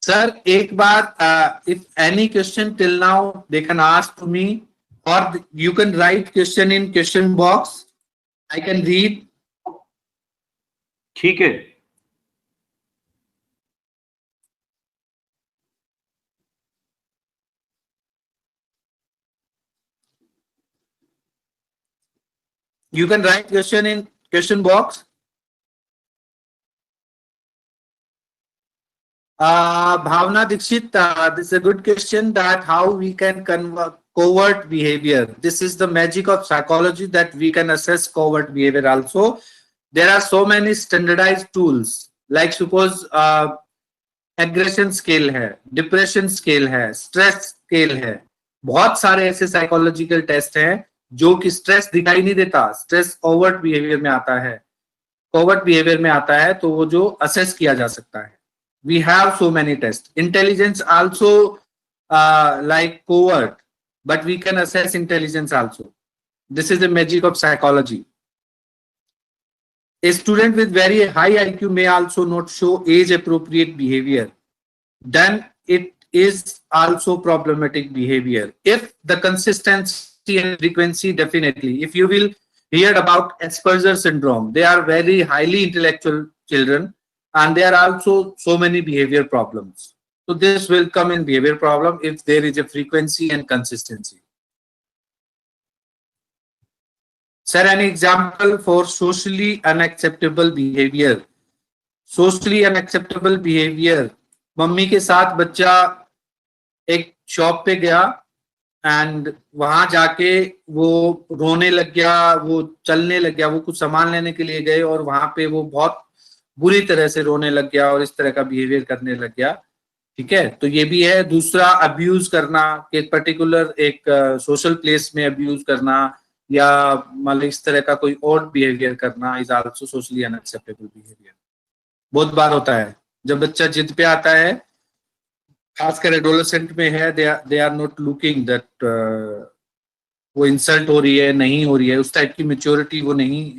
Speaker 1: सर एक बार if any question till now they can ask to me, और you can write question in question box, I can read.
Speaker 3: ठीक है।
Speaker 1: You can write question in question box. Bhavna Dikshit, this is a good question, that how we can convert covert behavior. This is the magic of psychology, that we can assess covert behavior also. There are so many standardized tools, like suppose aggression scale है, depression scale है, stress scale है, बहुत सारे ऐसे psychological test हैं जो कि stress दिखाई नहीं देता, स्ट्रेस ओवर्ट बिहेवियर में आता है, कोवर्ट बिहेवियर में आता है, तो वो जो असेस किया जा सकता है। We have so many test. Intelligence also like covert, but we can assess intelligence also. This is the magic of psychology. A student with very high IQ may also not show age appropriate behavior, then it is also problematic behavior. If the consistency and frequency, definitely, if you will heard about Asperger syndrome. They are very highly intellectual children, and there are also so many behavior problems. So this will come in behavior problem if there is a frequency and consistency. Sir, any example for socially unacceptable behavior? Socially unacceptable behavior. Mummy के साथ बच्चा एक shop पे गया and वहां जाके वो रोने लग गया, वो चलने लग गया, वो कुछ सामान लेने के लिए गए और वहां पे वो बहुत बुरी तरह से रोने लग गया और इस तरह का बिहेवियर करने लग गया। ठीक है, तो ये भी है। दूसरा, अब्यूज करना, एक पर्टिकुलर एक सोशल प्लेस में अब्यूज करना या मतलब इस तरह का कोई और बिहेवियर करना is also socially unacceptable behaviour. बहुत बार होता है जब बच्चा जिद पे आता है, खासकर एडोलेसेंट में है, they are not looking that वो इंसल्ट हो रही है नहीं हो रही है, उस टाइप की मेच्योरिटी वो नहीं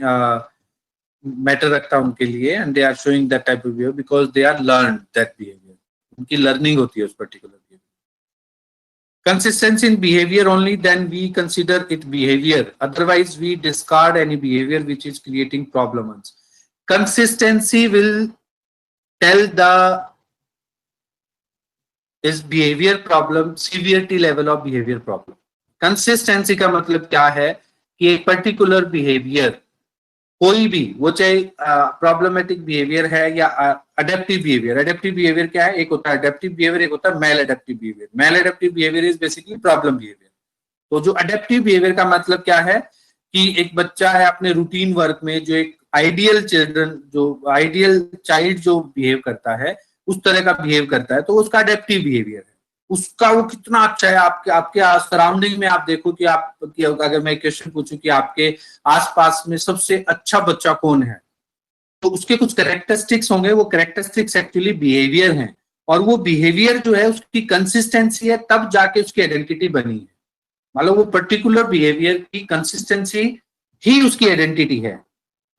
Speaker 1: मैटर रखता उनके लिए, and they are showing that type of behaviour because they are learn that behaviour, उनकी लर्निंग होती है उस particular behaviour. Consistency in behavior only, then we consider it behavior. Otherwise, we discard any behavior which is creating problems. Consistency will tell the is behavior problem, severity level of behavior problem. Consistency का मतलब क्या है कि एक particular behaviour, कोई भी, वो चाहे प्रॉब्लमेटिक बिहेवियर है या अडेप्टिव बिहेवियर। अडेप्टिव बिहेवियर क्या है? एक होता है अडेप्टिव बिहेवियर, एक होता है maladaptive behaviour. Maladaptive behaviour is basically problem behaviour. तो जो अडेप्टिव बिहेवियर का मतलब क्या है कि एक बच्चा है अपने रूटीन वर्क में, जो एक आइडियल चिल्ड्रन, जो आइडियल चाइल्ड जो बिहेव करता है उस तरह का बिहेव करता है, तो उसका अडेप्टिव बिहेवियर है। उसका वो कितना अच्छा है, आपके सराउंडिंग में आप देखो कि अगर मैं क्वेश्चन पूछूं कि आपके आसपास में सबसे अच्छा बच्चा कौन है, तो उसके कुछ कैरेक्टरिस्टिक्स होंगे, वो कैरेक्टरिस्टिक्स एक्चुअली बिहेवियर हैं, और वो बिहेवियर जो है उसकी कंसिस्टेंसी है, तब जाके उसकी आइडेंटिटी बनी है। मतलब वो पर्टिकुलर बिहेवियर की कंसिस्टेंसी ही उसकी आइडेंटिटी है।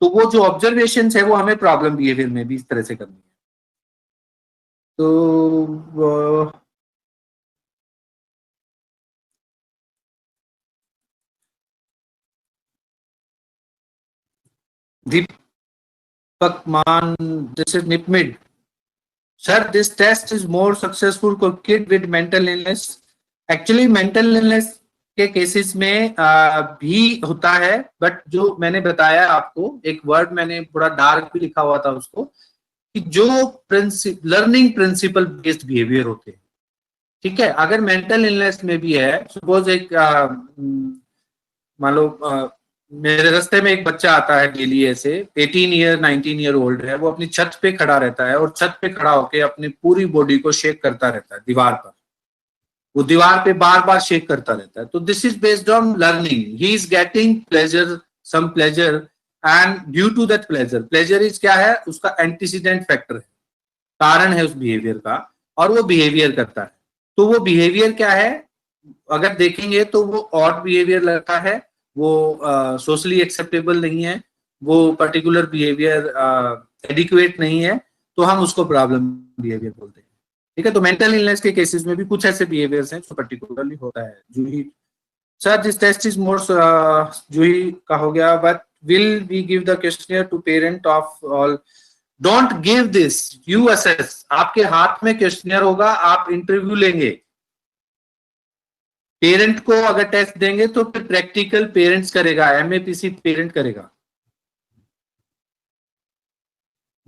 Speaker 1: तो वो जो ऑब्जर्वेशन है वो हमें प्रॉब्लम बिहेवियर में भी इस तरह से करनी है। तो Deepak Man, this is NIPMID. Sir, this test is more successful for kid with mental illness. Actually, mental illness के केसेस में भी होता है, बट जो मैंने बताया आपको, एक वर्ड मैंने पूरा डार्क भी लिखा हुआ था उसको, कि जो लर्निंग प्रिंसिपल बेस्ड बिहेवियर होते हैं। ठीक है, अगर मेंटल इलनेस में भी है, सपोज एक मान लो मेरे रास्ते में एक बच्चा आता है डेली, ऐसे 19 ईयर ओल्ड है, वो अपनी छत पे खड़ा रहता है और छत पे खड़ा होकर अपनी पूरी बॉडी को शेक करता रहता है दीवार पर, वो दीवार पे बार बार शेक करता रहता है। तो this is based on learning, he is getting pleasure, some pleasure, and due to that pleasure, pleasure is क्या है, उसका एंटीसीडेंट फैक्टर है, कारण है उस बिहेवियर का, और वो बिहेवियर करता है। तो वो बिहेवियर क्या है, अगर देखेंगे तो वो ऑड बिहेवियर लगता है, वो सोशली एक्सेप्टेबल नहीं है, वो पर्टिकुलर बिहेवियर एडिक्वेट नहीं है, तो हम उसको प्रॉब्लम बिहेवियर बोलते हैं। ठीक है, तो मेंटल इलनेस के केसेस में भी कुछ ऐसे बिहेवियर्स हैं जो पर्टिकुलरली होता है। Juhi sir, this test is more, Juhi का हो गया, but will we give the questionnaire to parent of all? Don't give this, you assess. आपके हाथ में क्वेश्चनियर होगा, आप इंटरव्यू लेंगे, पेरेंट को अगर टेस्ट देंगे तो फिर प्रैक्टिकल पेरेंट्स करेगा, एमएपीसी पेरेंट करेगा।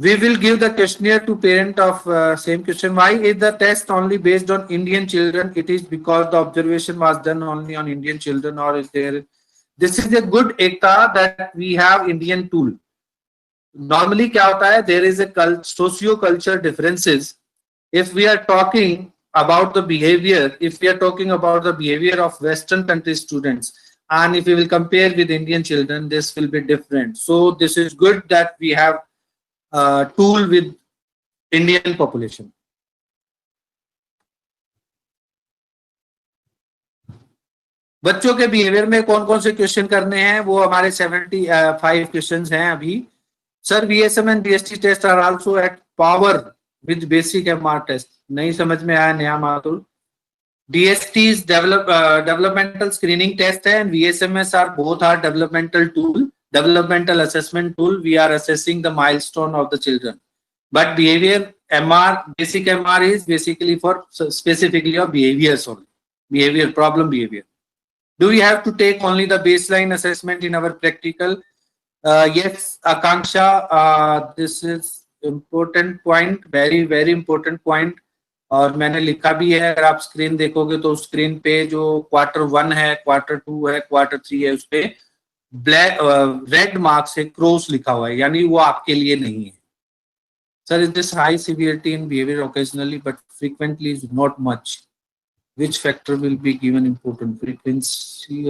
Speaker 1: We will give the questionnaire to parent of same question. Why is the test only based on Indian children? It is because the observation was done only on Indian children, or is there? This is a good ekta that we have Indian tool. Normally क्या होता है, there is a socio-culture differences. If we are talking about the behavior, if we are talking about the behavior of Western country students, and if we will compare with Indian children, this will be different. So this is good that we have tool with Indian population. बच्चों के behaviour में कौन कौन से question करने हैं, वो हमारे 75 क्वेश्चंस हैं अभी। Sir, VSM and DST test are also at par with basic MR test. नहीं समझ में आया नया मातुल? DST is developmental screening test है, and VSMS are both are developmental tool, developmental assessment tool, we are assessing the milestone of the children. But behavior MR, basic MR is basically for specifically your behaviors only, behavior, problem behavior. Do we have to take only the baseline assessment in our practical? Yes, Akanksha, this is important point, very important point. और मैंने लिखा भी है, अगर आप screen देखोगे तो screen पे जो Q1 है, Q2 है, Q3 है, उस पे ब्लैक रेड मार्क से क्रॉस लिखा हुआ है, यानी वो आपके लिए नहीं है. Sir, is this high severity in behavior occasionally but frequently is not much? Which factor will be given important frequency?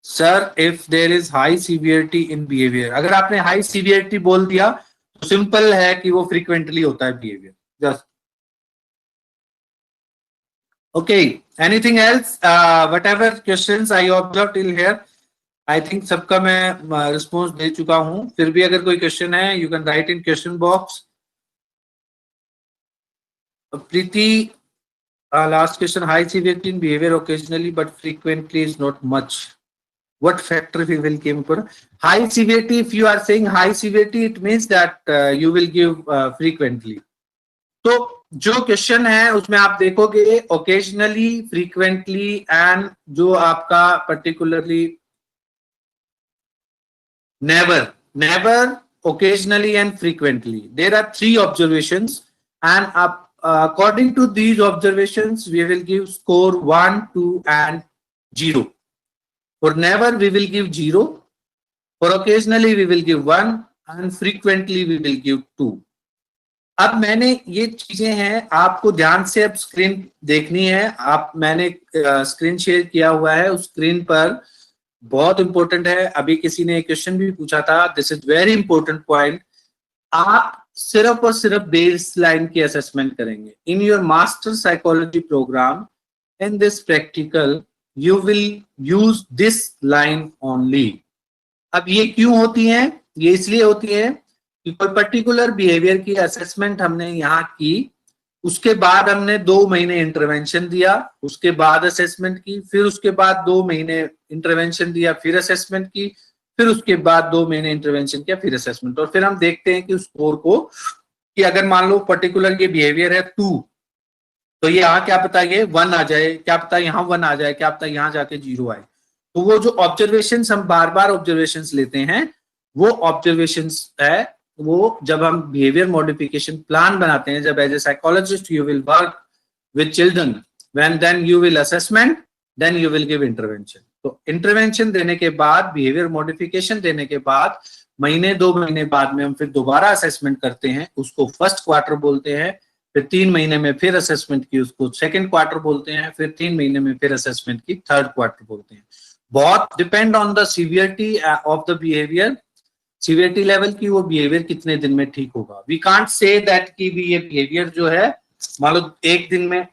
Speaker 1: Sir, if there is high severity in behavior, अगर आपने high severity बोल दिया तो सिंपल है कि वो frequently होता है behavior. Just okay. Anything else? Whatever questions I observed till here, I think सबका मैं response दे चुका हूँ. फिर भी अगर कोई question है, you can write in question box. Preeti, last question, high severity in behavior occasionally but frequently is not much. What factor we will give for high severity? If you are saying high severity, it means that you will give frequently. तो जो question है उसमें आप देखोगे occasionally, frequently and जो आपका particularly never, occasionally and frequently. There are 3 observations, and according to these observations we will give score 1, 2 and 0. For never we will give 0, for occasionally we will give 1 and frequently we will give 2. अब मैंने ये चीजें हैं, आपको ध्यान से अब screen देखनी है. आप मैंने स्क्रीन शेयर किया हुआ है, उस स्क्रीन पर बहुत इंपॉर्टेंट है. अभी किसी ने क्वेश्चन भी पूछा था, this is very important point. आप सिर्फ और सिर्फ बेस लाइन की असेसमेंट करेंगे. In your master psychology programme in this practical you will use this line only. अब ये क्यों होती है? ये इसलिए होती है कि कोई पर्टिकुलर बिहेवियर की असेसमेंट हमने यहाँ की, उसके बाद हमने 2 महीने इंटरवेंशन दिया, उसके बाद असेसमेंट की, फिर उसके बाद 2 महीने इंटरवेंशन दिया, फिर असेसमेंट की, फिर उसके बाद 2 महीने इंटरवेंशन किया, फिर असेसमेंट. और फिर हम देखते हैं कि उस स्कोर को, कि अगर मान लो पर्टिकुलर ये बिहेवियर है 2, तो ये यहाँ क्या पता ये 1 आ जाए, क्या पता यहाँ 1 आ जाए, क्या पता यहाँ जाके 0 आए. तो वो जो ऑब्जर्वेशंस हम बार बार ऑब्जर्वेशंस लेते हैं, वो ऑब्जर्वेशंस है, वो जब हम बिहेवियर मॉडिफिकेशन प्लान बनाते हैं, जब as a psychologist you will work with children, when then you will assessment, then you will give intervention. तो इंटरवेंशन देने के बाद, बिहेवियर मॉडिफिकेशन देने के बाद, महीने 2 महीने बाद में हम फिर दोबारा असेसमेंट करते हैं, उसको फर्स्ट क्वार्टर बोलते हैं. फिर 3 महीने में फिर असेसमेंट की, उसको सेकंड क्वार्टर बोलते हैं. फिर 3 महीने में फिर असेसमेंट की, थर्ड क्वार्टर बोलते हैं. बहुत depend on the severity of the behaviour, severity level की, वो बिहेवियर कितने दिन में ठीक होगा. वी कांट से दैट कि भी ये बिहेवियर जो है मान लो 1 दिन में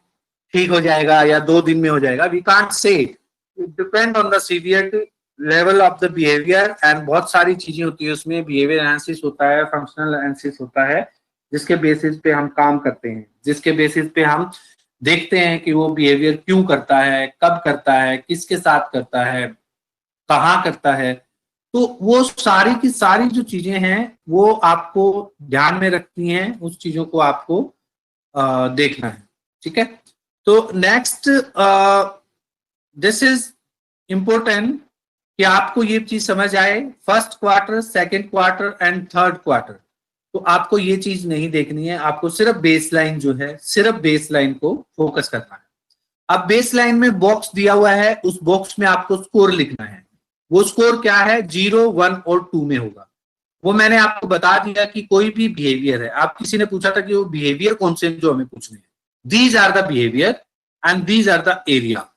Speaker 1: ठीक हो जाएगा या 2 दिन में हो जाएगा. We can't say, it depend on the severity level of the behaviour. And बहुत सारी चीजें होती है उसमें. बिहेवियर एनालिसिस होता है, फंक्शनल एनालिसिस होता है, जिसके बेसिस पे हम काम करते हैं, जिसके बेसिस पे हम देखते हैं कि वो बिहेवियर क्यों करता है, कब करता है, किसके साथ करता है, कहाँ करता है. तो वो सारी की सारी जो चीजें हैं वो आपको ध्यान में रखनी हैं, उस चीजों को आपको देखना है. ठीक है. तो नेक्स्ट, दिस इज इम्पोर्टेंट कि आपको ये चीज समझ आए. First quarter, second quarter and third quarter, तो आपको ये चीज नहीं देखनी है. आपको सिर्फ बेसलाइन जो है, सिर्फ बेसलाइन को फोकस करना है. अब बेसलाइन में बॉक्स दिया हुआ है, उस बॉक्स में आपको स्कोर लिखना है. वो स्कोर क्या है? 0, 1 और 2 में होगा. वो मैंने आपको बता दिया कि कोई भी बिहेवियर है. आप किसी ने पूछा था कि वो बिहेवियर कौन से जो हमें पूछने हैं. These are the behaviour and these are the area.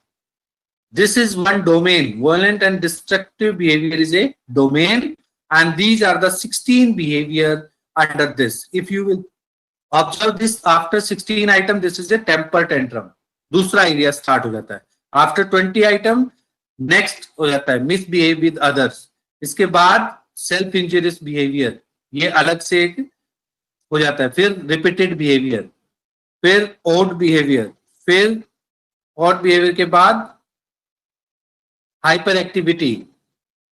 Speaker 1: This is one domain. Violent and destructive behavior is a domain, and these are the 16 behavior under this. If you will observe this, after 16 item, this is a temper tantrum. दूसरा area start हो जाता है. After 20 item, next हो जाता है misbehave with others. इसके बाद self injurious behavior, ये अलग से एक हो जाता है. फिर repeated behavior, फिर odd behavior, फिर odd behavior के बाद hyper activity,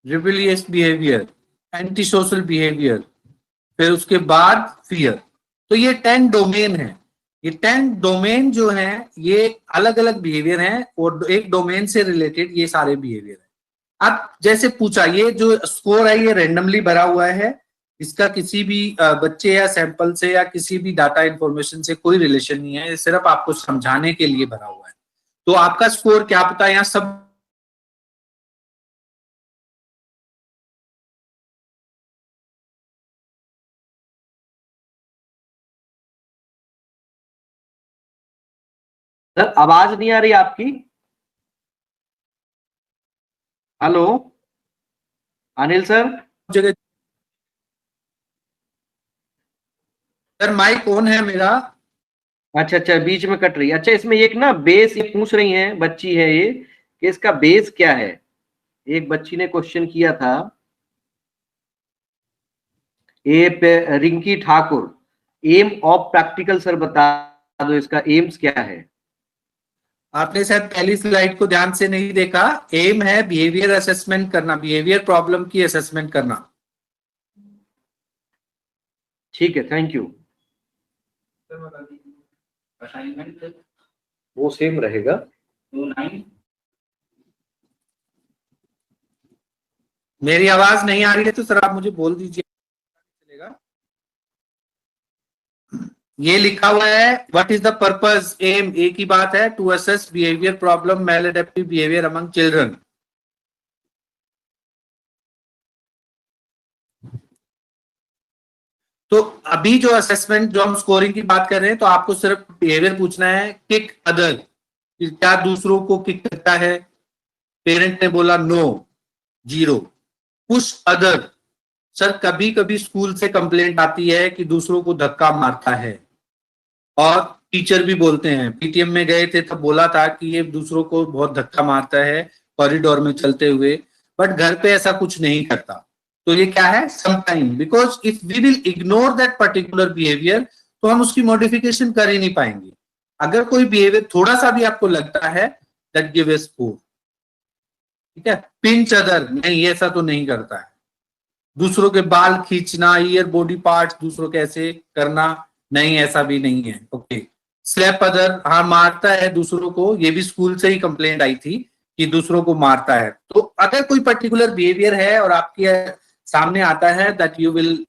Speaker 1: rebellious behaviour, anti social behaviour, फिर उसके बाद फियर। तो ये 10 डोमेन है। ये 10 डोमेन जो है ये अलग अलग बिहेवियर हैं और एक डोमेन से रिलेटेड ये सारे बिहेवियर है। अब जैसे पूछा, ये जो स्कोर है ये रेंडमली भरा हुआ है, इसका किसी भी बच्चे या सैंपल से या किसी भी डाटा इंफॉर्मेशन से कोई रिलेशन नहीं है, ये सिर्फ आपको समझाने के लिए भरा हुआ है। तो आपका स्कोर क्या पता यहाँ सब
Speaker 3: सर आवाज नहीं आ रही आपकी। Hello Anil sir.
Speaker 1: जगह। सर माइक ऑन है मेरा।
Speaker 3: अच्छा अच्छा, बीच में कट रही है। अच्छा, इसमें एक ना बेस ये पूछ रही है, बच्ची है ये, कि इसका बेस क्या है। एक बच्ची ने क्वेश्चन किया था, ये Rinki Thakur, aim of practical sir बता दो, इसका एम्स क्या है।
Speaker 1: आपने शायद पहली स्लाइड को ध्यान से नहीं देखा। एम है बिहेवियर असेसमेंट करना, बिहेवियर प्रॉब्लम की असेसमेंट करना।
Speaker 3: ठीक है, थैंक यू।
Speaker 2: वो सेम रहेगा।
Speaker 1: मेरी आवाज नहीं आ रही है तो सर आप मुझे बोल दीजिए, चलेगा। ये लिखा हुआ है what is the purpose, aim, एक ही बात है, to assess behaviour problem maladaptive behaviour among children. तो अभी जो असेसमेंट, जो हम स्कोरिंग की बात कर रहे हैं, तो आपको सिर्फ बिहेवियर पूछना है। किक अदर, क्या दूसरों को किक करता है, पेरेंट ने बोला नो, 0। पुश अदर, सर कभी कभी स्कूल से कंप्लेंट आती है कि दूसरों को धक्का मारता है, और टीचर भी बोलते हैं, पीटीएम में गए थे तब बोला था कि ये दूसरों को बहुत धक्का मारता है कॉरिडोर में चलते हुए, बट घर पे ऐसा कुछ नहीं करता। तो ये क्या है, sometime, because if we will ignore that particular behaviour तो हम उसकी मॉडिफिकेशन कर ही नहीं पाएंगे। अगर कोई बिहेवियर थोड़ा सा भी आपको लगता है, दैट गिव ए स्कोर। ठीक है। पिंच अदर, नहीं ऐसा तो नहीं करता है। दूसरों के बाल खींचना, ईयर, बॉडी पार्ट्स दूसरों के ऐसे करना, नहीं ऐसा भी नहीं है। ओके। स्लैप अदर, हाँ मारता है दूसरों को, ये भी स्कूल से ही कंप्लेंट आई थी कि दूसरों को मारता है। तो अगर कोई पर्टिकुलर बिहेवियर है और आपके सामने आता है, that you will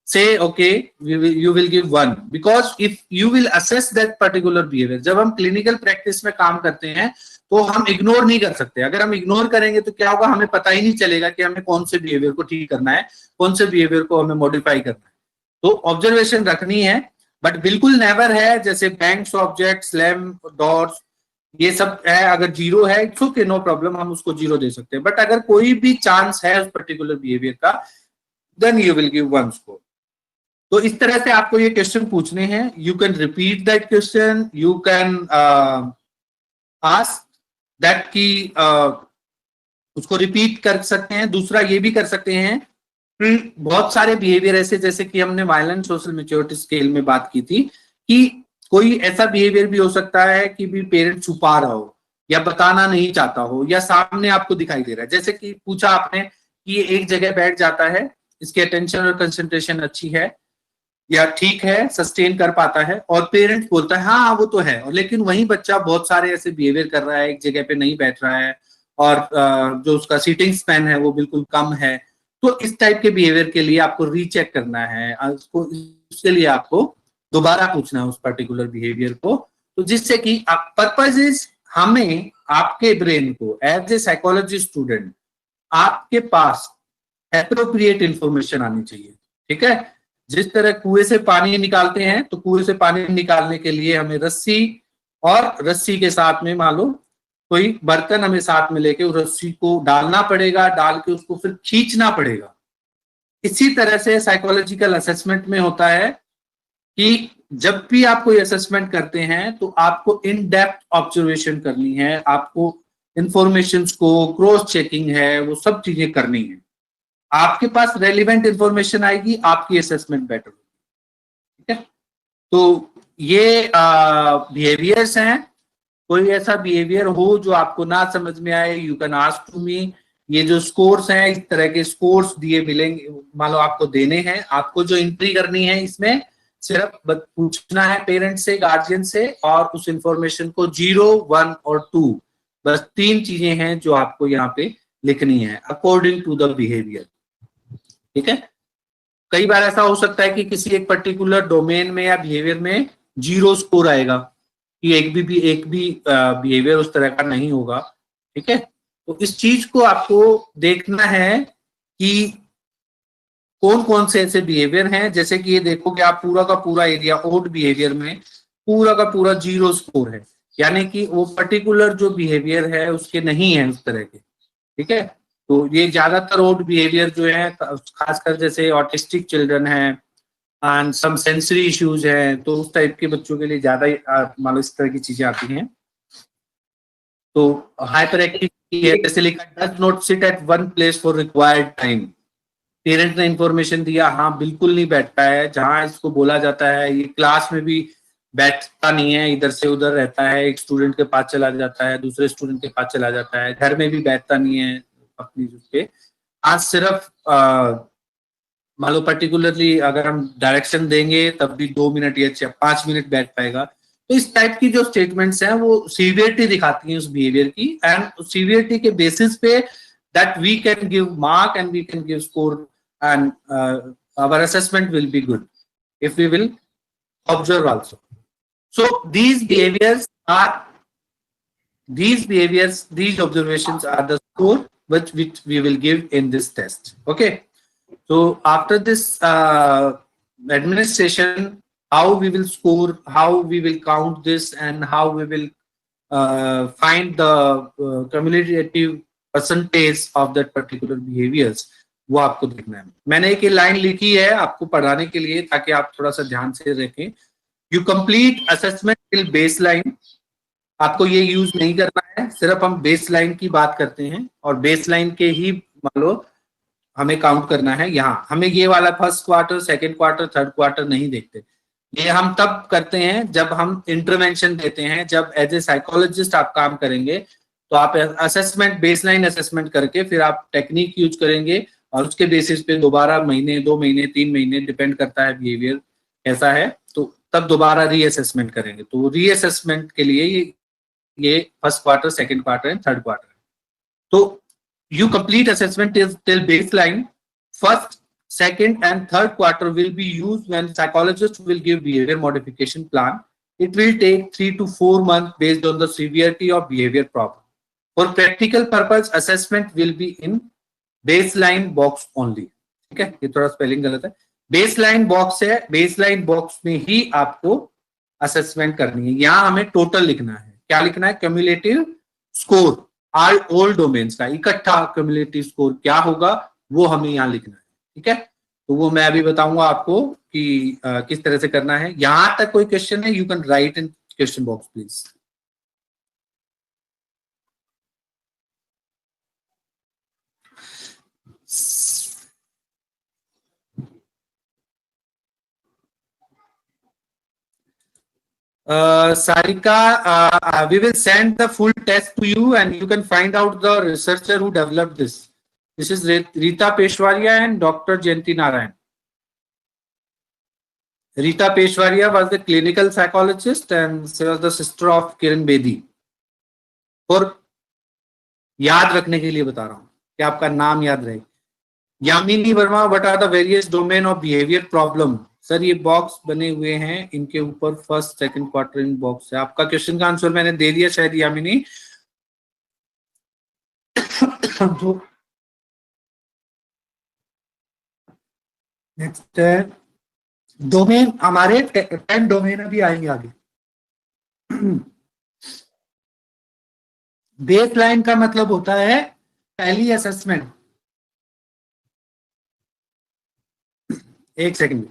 Speaker 1: say okay, you will give 1 because if you will assess that particular behavior। जब हम क्लिनिकल प्रैक्टिस में काम करते हैं तो हम इग्नोर नहीं कर सकते। अगर हम इग्नोर करेंगे तो क्या होगा, हमें पता ही नहीं चलेगा कि हमें कौन से बिहेवियर को ठीक करना है, कौन से बिहेवियर को हमें मॉडिफाई करना है। तो ऑब्जर्वेशन रखनी है, बट बिल्कुल नेवर है जैसे बैंक्स ऑब्जेक्ट, स्लैम डॉट्स, ये सब है, अगर 0 है इट्स ओके, नो प्रॉब्लम, हम उसको 0 दे सकते हैं। बट अगर कोई भी चांस है उस पर्टिकुलर बिहेवियर का, then you will give 1 score. तो इस तरह से आपको ये क्वेश्चन पूछने हैं। You can repeat that question, you can ask that की उसको रिपीट कर सकते हैं। दूसरा ये भी कर सकते हैं कि बहुत सारे बिहेवियर ऐसे, जैसे कि हमने वायलेंट सोशल मैच्योरिटी स्केल में बात की थी, कि कोई ऐसा बिहेवियर भी हो सकता है कि भी पेरेंट छुपा रहा हो या बताना नहीं चाहता हो या सामने आपको दिखाई दे रहा है। जैसे कि पूछा आपने कि ये एक जगह बैठ जाता है, इसकी अटेंशन और कंसंट्रेशन अच्छी है या ठीक है, सस्टेन कर पाता है, और पेरेंट्स बोलता है हाँ वो तो है, और लेकिन वही बच्चा बहुत सारे ऐसे बिहेवियर कर रहा है, एक जगह पे नहीं बैठ रहा है, और जो उसका सीटिंग स्पैन है वो बिल्कुल कम है। तो इस टाइप के बिहेवियर के लिए आपको रीचेक करना है, उसको, इसके लिए आपको दोबारा पूछना है उस पर्टिकुलर बिहेवियर को। तो जिससे कि पर्पज इज, हमें आपके ब्रेन को एज ए साइकोलॉजी स्टूडेंट आपके पास एप्रोप्रिएट इंफॉर्मेशन आनी चाहिए। ठीक है। जिस तरह कुएं से पानी निकालते हैं, तो कुएं से पानी निकालने के लिए हमें रस्सी, और रस्सी के साथ में मान लो कोई बर्तन हमें साथ में लेके उस रस्सी को डालना पड़ेगा, डाल के उसको फिर खींचना पड़ेगा। इसी तरह से साइकोलॉजिकल असेसमेंट में होता है कि जब भी आप कोई असेसमेंट करते हैं तो आपको इन डेप्थ ऑब्जर्वेशन करनी है, आपको इंफॉर्मेशन को क्रॉस चेकिंग है, वो सब चीजें करनी है। आपके पास रेलिवेंट इंफॉर्मेशन आएगी, आपकी असेसमेंट बेटर होगी। ठीक है। तो ये बिहेवियर्स हैं। कोई ऐसा बिहेवियर हो जो आपको ना समझ में आए, you can ask to me, ये जो स्कोर्स हैं, इस तरह के स्कोर्स दिए मिलेंगे, मान लो आपको देने हैं, आपको जो एंट्री करनी है इसमें सिर्फ पूछना है पेरेंट से, गार्जियन से, और उस इंफॉर्मेशन को 0, 1 और 2, बस 3 चीजें हैं जो आपको यहाँ पे लिखनी है अकॉर्डिंग टू द बिहेवियर। ठीक है, कई बार ऐसा हो सकता है कि किसी एक पर्टिकुलर डोमेन में या बिहेवियर में 0 स्कोर आएगा, कि एक भी बिहेवियर उस तरह का नहीं होगा। ठीक है, तो इस चीज को आपको देखना है कि कौन कौन से ऐसे बिहेवियर हैं। जैसे कि ये देखो कि आप पूरा का पूरा एरिया ओड बिहेवियर में पूरा का पूरा 0 स्कोर है, यानी कि वो पर्टिकुलर जो बिहेवियर है उसके नहीं है उस तरह के। ठीक है, तो ये ज्यादातर ओड बिहेवियर जो है, खासकर जैसे ऑटिस्टिक चिल्ड्रन है एंड सम सेंसरी इश्यूज हैं, तो उस टाइप के बच्चों के लिए ज्यादा मान लो इस तरह की चीजें आती हैं। तो हाइपर एक्टिविटी है, जैसे लिखा does not sit at one place for required time. Parent ने इंफॉर्मेशन दिया, हाँ बिल्कुल नहीं बैठता है, जहां इसको बोला जाता है ये क्लास में भी बैठता नहीं है, इधर से उधर रहता है, एक स्टूडेंट के पास चला जाता है, दूसरे स्टूडेंट के पास चला जाता है, घर में भी बैठता नहीं है अपनी उसके। आज सिर्फ मान लो पर्टिकुलरली अगर हम डायरेक्शन देंगे तब भी 2 मिनट या 5 मिनट बैठ पाएगा। तो इस टाइप की जो स्टेटमेंट्स हैं वो सीवियरिटी दिखाती हैं उस बिहेवियर की, एंड सीवियरिटी के बेसिस पे that we can give mark and we can give score, and our assessment will be good if we will observe also. So these observations are the score which we will give in this test. Okay, so after this administration, how we will score, how we will count this, and how we will find the cumulative percentage of that particular behaviors, वो आपको देखना है। मैंने एक line लिखी है आपको पढ़ाने के लिए ताकि आप थोड़ा सा ध्यान से रखें। You complete assessment till base line, आपको ये यूज नहीं करना है, सिर्फ हम बेस लाइन की बात करते हैं और बेस लाइन के ही मान लो हमें काउंट करना है। यहाँ हमें ये वाला first quarter, second quarter, third quarter नहीं देखते, ये हम तब करते हैं जब हम इंटरवेंशन देते हैं। जब एज ए साइकोलॉजिस्ट आप काम करेंगे तो आप असेसमेंट, बेसलाइन असेसमेंट करके फिर आप टेक्निक यूज करेंगे और उसके बेसिस पे दोबारा महीने, 2 महीने, 3 महीने, डिपेंड करता है बिहेवियर कैसा है, तो तब दोबारा रीअसेसमेंट करेंगे। तो रीअसेसमेंट के लिए ये first quarter, second quarter and third quarter. तो you complete assessment till baseline. First, second and third quarter will be used when psychologists will give behavior modification plan. It will take 3 to 4 months based on the severity of behavior problem. For practical purpose, assessment will be in baseline box only. ठीक है, ये थोड़ा spelling गलत है, baseline box है, baseline box में ही आपको assessment करनी है। यहां हमें टोटल लिखना है, क्या लिखना है, क्यूमुलेटिव स्कोर, ऑल डोमेन्स का इकट्ठा क्यूमुलेटिव स्कोर क्या होगा वो हमें यहाँ लिखना है। ठीक है, तो वो मैं अभी बताऊंगा आपको कि किस तरह से करना है। यहां तक कोई क्वेश्चन है, you can right in question box please. Sarika, we will send the full test to you and you can find out the researcher who developed this. This is Rita Peshwaria and Dr. Jayanti Narayan. Rita Peshwaria was the clinical psychologist and she was the sister of Kiran Bedi. और याद रखने के लिए बता रहा हूँ कि आपका नाम याद रहे। Yamini Verma, what are the various domain of behaviour problem. Sir ये बॉक्स बने हुए हैं, इनके ऊपर first second quarter in box है। आपका क्वेश्चन का आंसर मैंने दे दिया शायद यामिनी। तो नेक्स्ट है डोमेन, हमारे 10 डोमेन अभी आएंगे आगे। बेसलाइन का मतलब होता है पहली असेसमेंट। एक सेकंड,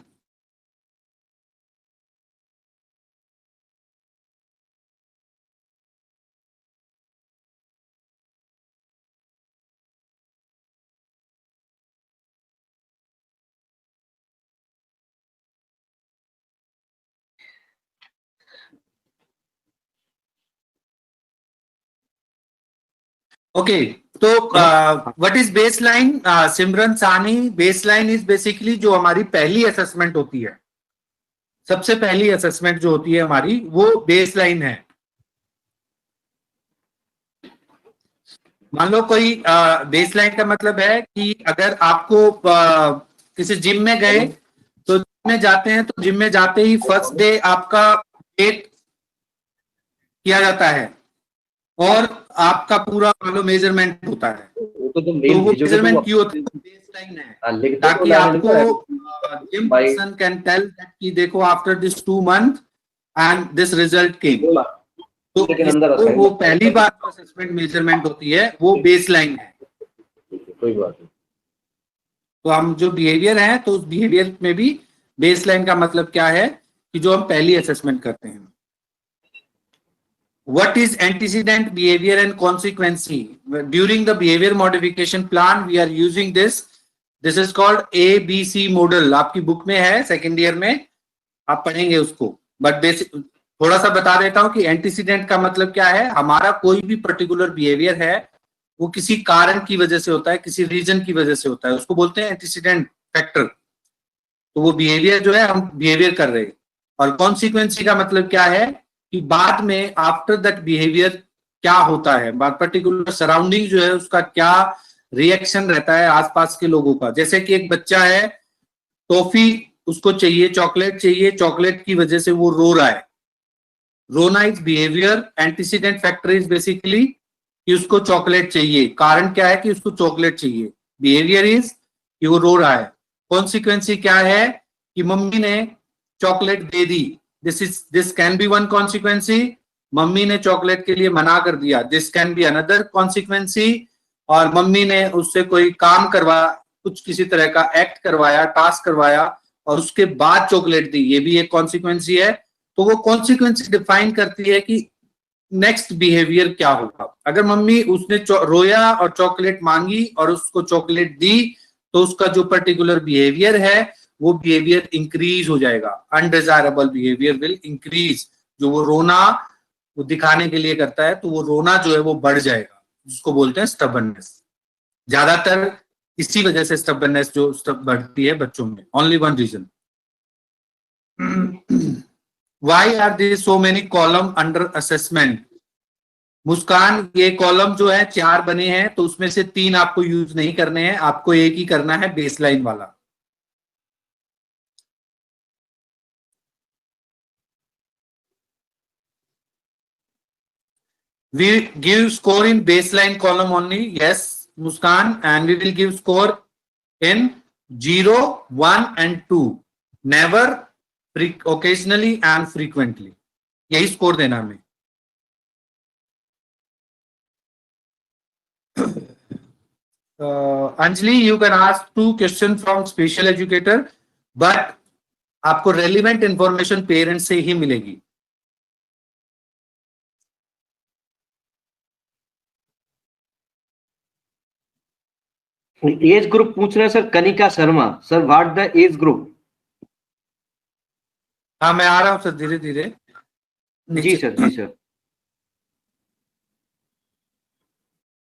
Speaker 1: ओके तो व्हाट इज बेसलाइन? सिमरन सानी, बेसलाइन इज बेसिकली जो हमारी पहली असेसमेंट होती है, सबसे पहली असेसमेंट जो होती है हमारी, वो बेसलाइन है। मान लो कोई बेसलाइन का मतलब है कि अगर आपको किसी जिम में गए, तो जिम में जाते हैं तो जिम में जाते ही फर्स्ट डे आपका वेट किया जाता है और आपका पूरा मान लो मेजरमेंट होता है। तो वो मेजरमेंट क्यों होता है? बेसलाइन है, ताकि आपको जिम पर्सन कैन टेल कि देखो after this 2 month and this result came. तो वो पहली बार जो असेसमेंट मेजरमेंट होती है वो बेसलाइन है।
Speaker 2: कोई बात नहीं।
Speaker 1: तो हम जो बिहेवियर है, तो उस बिहेवियर में भी बेसलाइन का मतलब क्या है कि जो हम पहली असेसमेंट करते हैं। What is antecedent behavior and consequency? During the behavior modification plan, we are using this. This is called ABC model. आपकी बुक में है, सेकेंड ईयर में आप पढ़ेंगे उसको। बट बेसिक थोड़ा सा बता देता हूं कि एंटीसीडेंट का मतलब क्या है। हमारा कोई भी पर्टिकुलर बिहेवियर है, वो किसी कारण की वजह से होता है, किसी रीजन की वजह से होता है, उसको बोलते हैं एंटीसीडेंट फैक्टर। तो वो बिहेवियर जो है, हम बिहेवियर कर रहे हैं। और कॉन्सिक्वेंसी का मतलब क्या है कि बाद में आफ्टर दैट बिहेवियर क्या होता है, पर्टिकुलर सराउंडिंग जो है उसका क्या रिएक्शन रहता है आसपास के लोगों का। जैसे कि एक बच्चा है, टॉफी उसको चाहिए, चॉकलेट चाहिए, चॉकलेट की वजह से वो रो रहा है। रोना is behaviour, antecedent factor is basically कि उसको चॉकलेट चाहिए। कारण क्या है कि उसको चॉकलेट चाहिए। बिहेवियर इज कि वो रो रहा है। कॉन्सिक्वेंसी क्या है कि मम्मी ने चॉकलेट दे दी। This can be one consequence. Mummy ने चॉकलेट के लिए मना कर दिया, this can be another consequence. और मम्मी ने उससे कोई काम करवा, कुछ किसी तरह का एक्ट करवाया, टास्क करवाया और उसके बाद चॉकलेट दी, ये भी एक कॉन्सिक्वेंसी है। तो वो कॉन्सिक्वेंसी डिफाइन करती है कि नेक्स्ट बिहेवियर क्या होगा। अगर मम्मी उसने रोया और चॉकलेट मांगी और उसको चॉकलेट दी, तो उसका जो पर्टिकुलर बिहेवियर है वो बिहेवियर इंक्रीज हो जाएगा। Undesirable behaviour will increase. जो वो रोना वो दिखाने के लिए करता है, तो वो रोना जो है वो बढ़ जाएगा, जिसको बोलते हैं स्टबर्ननेस। ज्यादातर इसी वजह से स्टबर्ननेस जो बढ़ती है बच्चों में, only one reason. Why are there so many column under assessment? Muskan, ये कॉलम जो है 4 बने हैं, तो उसमें से 3 आपको यूज नहीं करने हैं, आपको एक ही करना है, बेसलाइन वाला। We give score in baseline column only. Yes, Muskan, and we will give score in 0, 1 and 2. Never, occasionally and frequently. यही स्कोर देना हमें। Anjali, you can ask 2 questions from special educator, but आपको relevant information parents से ही मिलेगी।
Speaker 3: Age group पूछ रहे हैं sir, Kanika Sharma. Sir what the age group?
Speaker 1: हाँ, मैं आ रहा हूं सर, धीरे धीरे।
Speaker 3: जी सर, जी सर।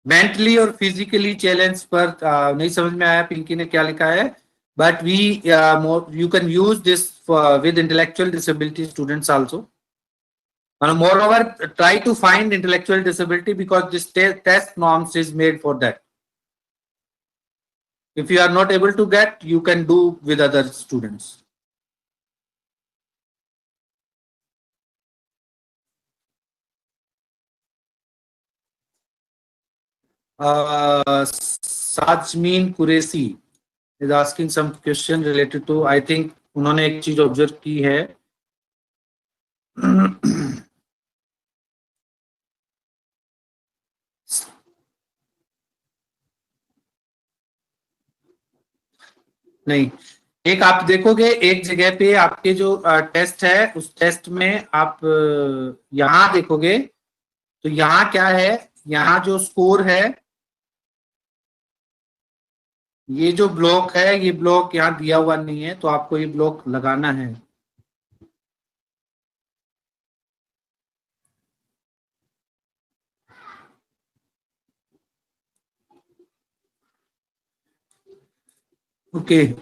Speaker 1: मेंटली और फिजिकली चैलेंज पर नहीं समझ में आया पिंकी ने क्या लिखा है, but we you can use this with intellectual disability students also. Moreover, try to find intellectual disability because this test norms is made for that. If you are not able to get, you can do with other students. Sajmeen Qureshi is asking some question related to, I think उन्होंने एक चीज observe की है। नहीं, एक आप देखोगे, एक जगह पे आपके जो टेस्ट है, उस टेस्ट में आप यहां देखोगे, तो यहाँ क्या है, यहाँ जो स्कोर है, ये जो ब्लॉक है, ये ब्लॉक यहाँ दिया हुआ नहीं है, तो आपको ये ब्लॉक लगाना है। Okay.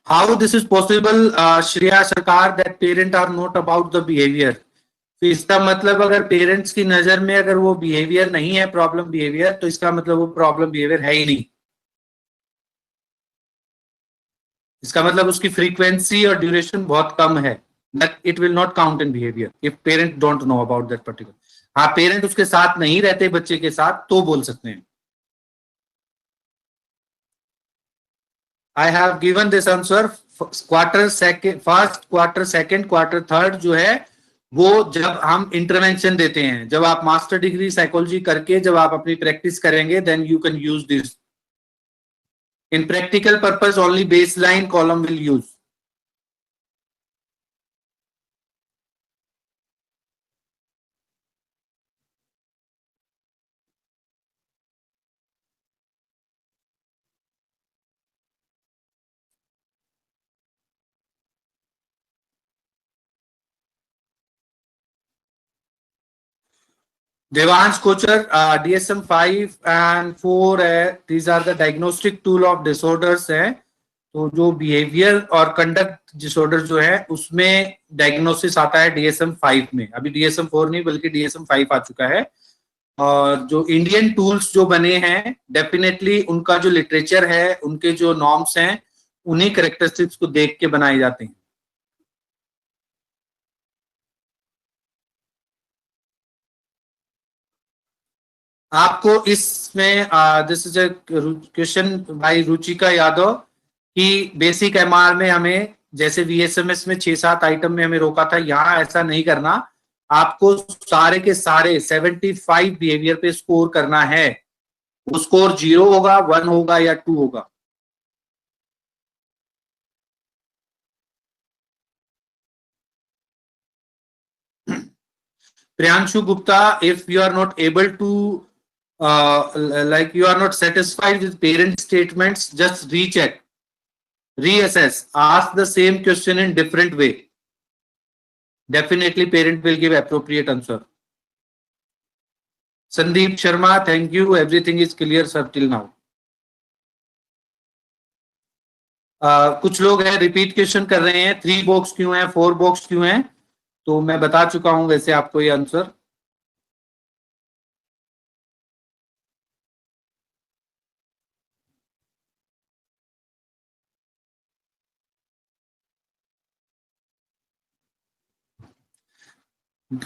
Speaker 1: How this is possible, Shreya Sarkar, that parent are not about the behavior? तो इसका मतलब अगर पेरेंट्स की नजर में अगर वो बिहेवियर नहीं है प्रॉब्लम बिहेवियर, तो इसका मतलब वो प्रॉब्लम बिहेवियर है ही नहीं। इसका मतलब उसकी फ्रीक्वेंसी और ड्यूरेशन बहुत कम है, that it will not count in behavior if parents don't know about that particular। हाँ, पेरेंट उसके साथ नहीं रहते बच्चे के साथ तो बोल सकते हैं। I have given this answer। Quarter second, first quarter, second quarter, third जो है वो जब हम इंटरवेंशन देते हैं, जब आप मास्टर डिग्री साइकोलॉजी करके जब आप अपनी प्रैक्टिस करेंगे, then you can use this. In practical purpose only baseline column will use. Devansh Kochar, DSM-5 and 4 है, these are the diagnostic tool of disorders है। तो जो बिहेवियर और कंडक्ट डिसऑर्डर जो है उसमें डायग्नोसिस आता है DSM-5 में। अभी DSM-4 नहीं बल्कि DSM-5 आ चुका है। और जो इंडियन टूल्स जो बने हैं, डेफिनेटली उनका जो लिटरेचर है, उनके जो नॉर्म्स हैं, उन्हीं कैरेक्टरिस्टिक्स को देख के बनाए जाते हैं। आपको इसमें this is a question by Ruchika Yadav कि बेसिक एमआर में हमें जैसे VSMS में 6-7 आइटम में हमें रोका था, यहाँ ऐसा नहीं करना। आपको सारे के सारे 75 बिहेवियर पे स्कोर करना है। वो स्कोर 0 होगा, 1 होगा या 2 होगा। Priyanshu Gupta, if you are not able to like you are not satisfied with parent statements, just recheck, reassess, ask the same question in different way. Definitely parent will give appropriate answer. Sandeep Sharma, thank you. Everything is clear sir till now. कुछ लोग हैं repeat question कर रहे हैं, 3 box क्यों है, 4 box क्यों है, तो मैं बता चुका हूं वैसे आपको ये आंसर।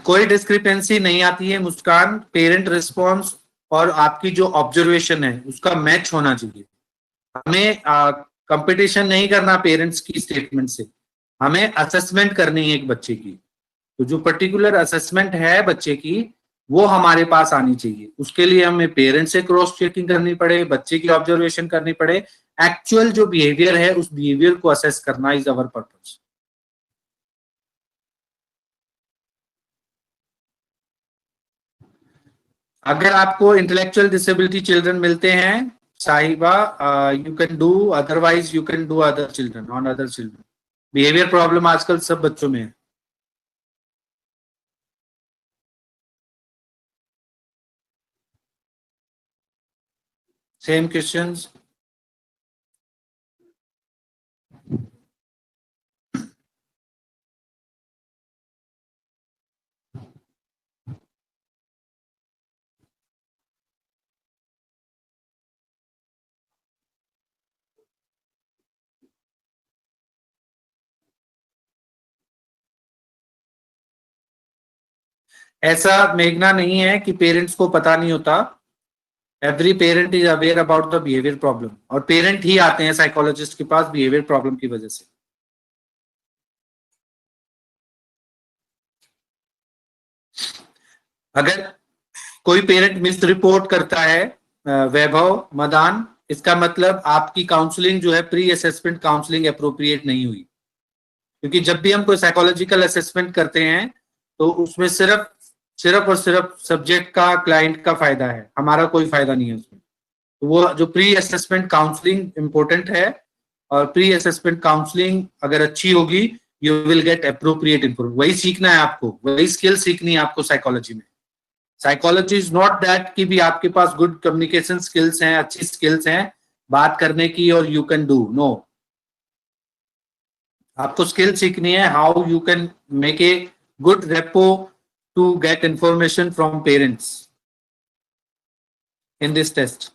Speaker 1: कोई डिस्क्रिपेंसी नहीं आती है मुस्कान, पेरेंट रिस्पॉन्स और आपकी जो ऑब्जर्वेशन है उसका मैच होना चाहिए। हमें कंपटीशन नहीं करना पेरेंट्स की स्टेटमेंट से, हमें असेसमेंट करनी है एक बच्चे की। तो जो पर्टिकुलर असेसमेंट है बच्चे की वो हमारे पास आनी चाहिए। उसके लिए हमें पेरेंट्स से क्रॉस चेकिंग करनी पड़े, बच्चे की ऑब्जर्वेशन करनी पड़े, एक्चुअल जो बिहेवियर है उस बिहेवियर को असेस करना इज अवर पर्पस। अगर आपको इंटेलेक्चुअल डिसेबिलिटी चिल्ड्रन मिलते हैं साहिबा, you can do, otherwise you can do other children on other children. Behaviour problem आजकल सब बच्चों में है। Same questions. ऐसा मेघना नहीं है कि पेरेंट्स को पता नहीं होता। Every parent is aware about the behaviour problem, और पेरेंट ही आते हैं साइकोलॉजिस्ट के पास बिहेवियर प्रॉब्लम की वजह से। अगर कोई पेरेंट मिस रिपोर्ट करता है वैभव मदान, इसका मतलब आपकी काउंसलिंग जो है प्री असेसमेंट काउंसलिंग अप्रोप्रिएट नहीं हुई। क्योंकि जब भी हम कोई साइकोलॉजिकल असेसमेंट करते हैं तो उसमें सिर्फ और सिर्फ सब्जेक्ट का, क्लाइंट का फायदा है, हमारा कोई फायदा नहीं है उसमें। तो वो जो प्री असेसमेंट काउंसलिंग इंपॉर्टेंट है, और प्री असेसमेंट काउंसलिंग अगर अच्छी होगी you will get appropriate information. वही सीखना है आपको, वही स्किल सीखनी है आपको साइकोलॉजी में। साइकोलॉजी इज नॉट दैट कि भी आपके पास गुड कम्युनिकेशन स्किल्स हैं, अच्छी स्किल्स हैं बात करने की और यू कैन डू, नो। आपको स्किल सीखनी है how you can make a good rapport to get information from parents in this test.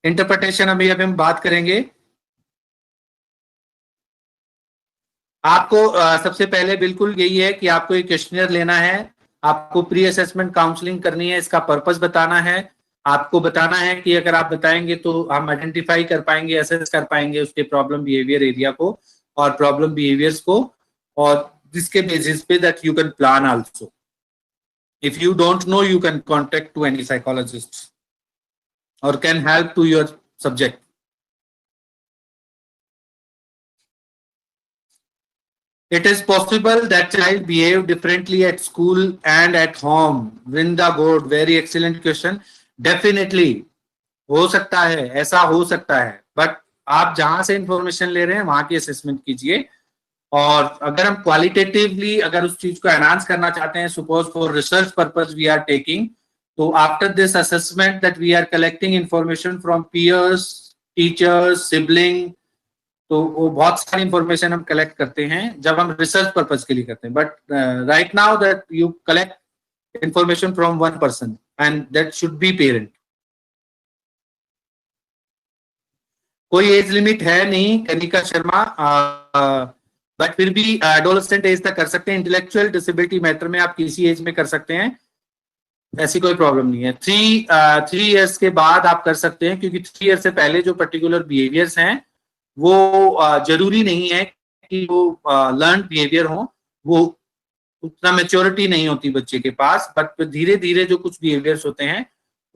Speaker 1: Interpretation अभी हम बात करेंगे। आपको सबसे पहले बिल्कुल यही है कि आपको एक क्वेश्चनर लेना है, आपको प्री असेसमेंट काउंसलिंग करनी है, इसका पर्पस बताना है, आपको बताना है कि अगर आप बताएंगे तो हम आइडेंटिफाई कर पाएंगे, असेस कर पाएंगे उसके प्रॉब्लम बिहेवियर एरिया को और प्रॉब्लम बिहेवियर्स को, और जिसके बेसिस पे that you can plan also. If you don't know you can contact to any psychologist और can help to your subject. It is possible that child behave differently at school and at home. Vrinda Gord, very excellent question. Definitely हो सकता है, ऐसा हो सकता है, but आप जहां से इंफॉर्मेशन ले रहे हैं वहां की असेसमेंट कीजिए। और अगर हम क्वालिटेटिवली अगर उस चीज को एनहांस करना चाहते हैं, suppose for research purpose we are taking, तो after this assessment that we are collecting information from peers, teachers, sibling, तो वो बहुत सारी इंफॉर्मेशन हम कलेक्ट करते हैं जब हम रिसर्च पर्पज के लिए करते हैं। But right now that you collect information from one person and that should be parent. कोई एज लिमिट है नहीं कनिका शर्मा, बट फिर भी एडोलेसेंट एज तक कर सकते हैं। इंटेलेक्चुअल डिसेबिलिटी मैटर में आप किसी एज में कर सकते हैं, ऐसी कोई प्रॉब्लम नहीं है। 3 इयर्स के बाद आप कर सकते हैं, क्योंकि 3 इयर्स से पहले जो पर्टिकुलर बिहेवियर्स हैं वो जरूरी नहीं है कि वो लर्न बिहेवियर हो, वो उतना मेच्योरिटी नहीं होती बच्चे के पास, बट धीरे धीरे जो कुछ बिहेवियर्स होते हैं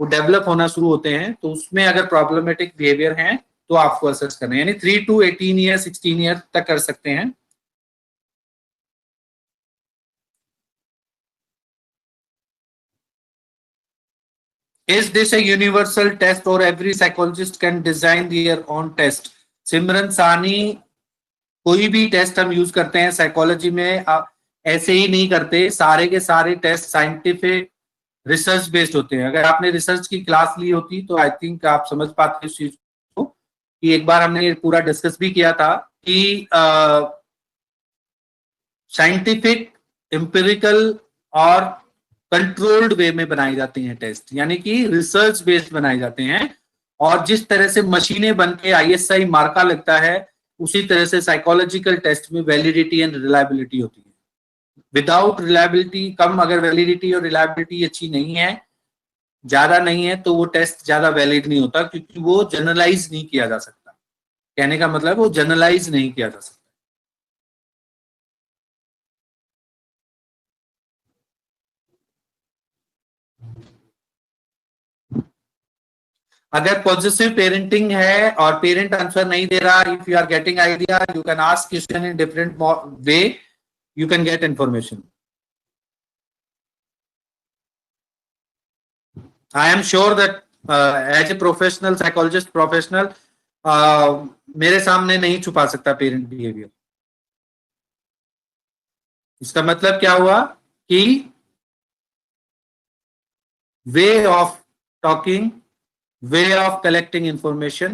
Speaker 1: वो डेवलप होना शुरू होते हैं, तो उसमें अगर प्रॉब्लमेटिक बिहेवियर हैं तो आपको असेस करना है। यानी 3 to 18 ईयर 16 ईयर तक कर सकते हैं। Is this a universal test or every psychologist can design their own test? सिमरन सानी, कोई भी टेस्ट हम यूज करते हैं साइकोलॉजी में ऐसे ही नहीं करते, सारे के सारे टेस्ट साइंटिफिक रिसर्च बेस्ड होते हैं। अगर आपने रिसर्च की क्लास ली होती तो आई थिंक आप समझ पाते इस चीज को, कि एक बार हमने पूरा डिस्कस भी किया था कि साइंटिफिक, एम्पिरिकल और कंट्रोल्ड वे में बनाए जाते हैं टेस्ट, यानी कि रिसर्च बेस्ड बनाए जाते हैं। और जिस तरह से मशीनें बन के ISI मार्का लगता है, उसी तरह से साइकोलॉजिकल टेस्ट में वैलिडिटी एंड रिलायबिलिटी होती है। विदाउट रिलायबिलिटी कम, अगर वैलिडिटी और रिलायबिलिटी अच्छी नहीं है, ज्यादा नहीं है, तो वो टेस्ट ज्यादा वैलिड नहीं होता, क्योंकि वो जनरलाइज नहीं किया जा सकता। कहने का मतलब वो जनरलाइज नहीं किया जा सकता। अगर पॉजिटिव पेरेंटिंग है और पेरेंट आंसर नहीं दे रहा, if you are getting idea, you can ask question in different way, you can get information. I am sure that as a professional psychologist professional मेरे सामने नहीं छुपा सकता पेरेंट बिहेवियर। इसका मतलब क्या हुआ कि way of talking, way of collecting information,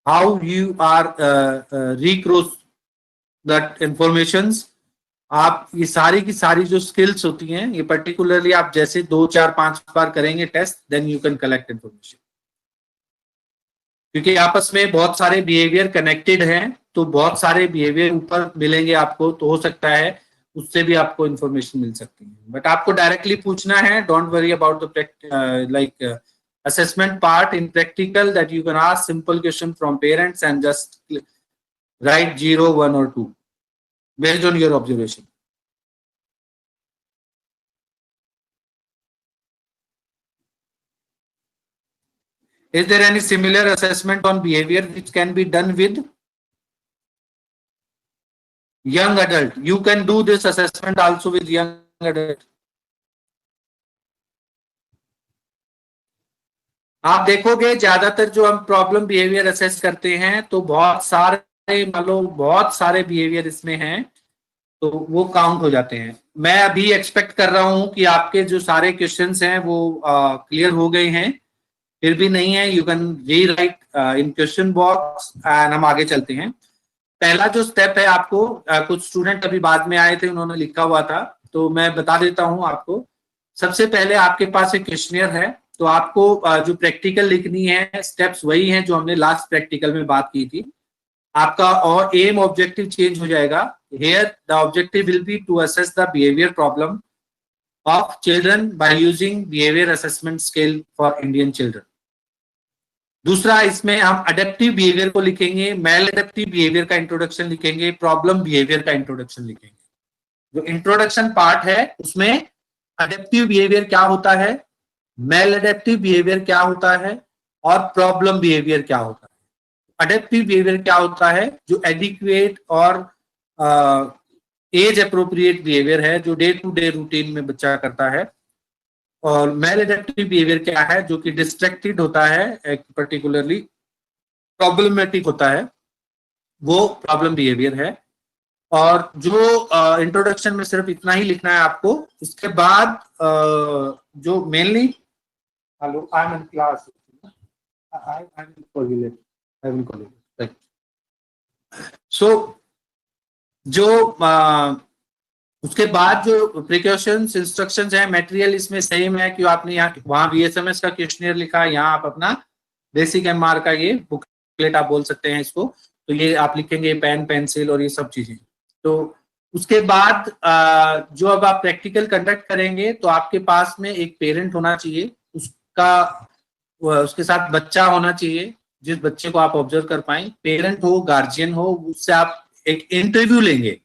Speaker 1: how you are recross that informations, आप ये सारी की सारी जो स्किल्स होती हैं, ये पर्टिकुलरली आप जैसे 2, 4, 5 बार करेंगे test, then you can collect information. क्योंकि आपस में बहुत सारे बिहेवियर कनेक्टेड हैं, तो बहुत सारे बिहेवियर ऊपर मिलेंगे आपको, तो हो सकता है उससे भी आपको इंफॉर्मेशन मिल सकती है। बट आपको डायरेक्टली पूछना है, don't worry about the like assessment part. In practical, that you can ask simple question from parents and just write 0, 1 or 2 based on your observation. Is there any similar assessment on behavior which can be done with young adult? You can do this assessment also with young adult. आप देखोगे ज्यादातर जो हम problem behaviour assess करते हैं, तो बहुत सारे, मान लो बहुत सारे बिहेवियर इसमें हैं, तो वो काउंट हो जाते हैं। मैं अभी एक्सपेक्ट कर रहा हूं कि आपके जो सारे क्वेश्चंस हैं वो क्लियर हो गए हैं। फिर भी नहीं है, you can rewrite in question box and हम आगे चलते हैं। पहला जो स्टेप है आपको, कुछ स्टूडेंट अभी बाद में आए थे, उन्होंने लिखा हुआ था, तो मैं बता देता हूं आपको। सबसे पहले आपके पास एक क्वेश्चनियर है, तो आपको जो प्रैक्टिकल लिखनी है, स्टेप्स वही हैं जो हमने लास्ट प्रैक्टिकल में बात की थी। आपका और एम ऑब्जेक्टिव चेंज हो जाएगा। Here the objective will be to assess the behaviour problem of children by using behaviour assessment scale for Indian children. दूसरा, इसमें हम अडेप्टिव बिहेवियर को लिखेंगे, मेल अडेप्टिव बिहेवियर का इंट्रोडक्शन लिखेंगे, प्रॉब्लम बिहेवियर का इंट्रोडक्शन लिखेंगे। जो इंट्रोडक्शन पार्ट है उसमें अडेप्टिव बिहेवियर क्या होता है, मेल अडेप्टिव बिहेवियर क्या होता है और प्रॉब्लम बिहेवियर क्या होता है। अडेप्टिव बिहेवियर क्या होता है, जो एडिक्वेट और एज अप्रोप्रिएट बिहेवियर है, जो डे टू डे रूटीन में बच्चा करता है। और मेल एडेप्टिव बिहेवियर क्या है, जो कि डिस्ट्रैक्टेड होता है, एक पर्टिकुलरली प्रॉब्लमेटिक होता है, वो प्रॉब्लम बिहेवियर है। और जो इंट्रोडक्शन में सिर्फ इतना ही लिखना है आपको। इसके बाद जो mainly, hello I am in class, I will call you later, I will call you, right. So जो उसके बाद जो प्रिकॉशंस इंस्ट्रक्शंस है, मटेरियल इसमें सेम है कि आपने यहाँ वहां VSMS का क्वेश्चनियर लिखा है, यहाँ आप अपना बेसिक MR का ये बुकलेट आप बोल सकते हैं इसको, तो ये आप लिखेंगे पेन पेंसिल और ये सब चीजें। तो उसके बाद जो अब आप प्रैक्टिकल कंडक्ट करेंगे तो आपके पास में एक पेरेंट होना चाहिए, उसके साथ बच्चा होना चाहिए, जिस बच्चे को आप ऑब्जर्व कर पाए, पेरेंट हो गार्जियन हो, उससे आप एक इंटरव्यू लेंगे।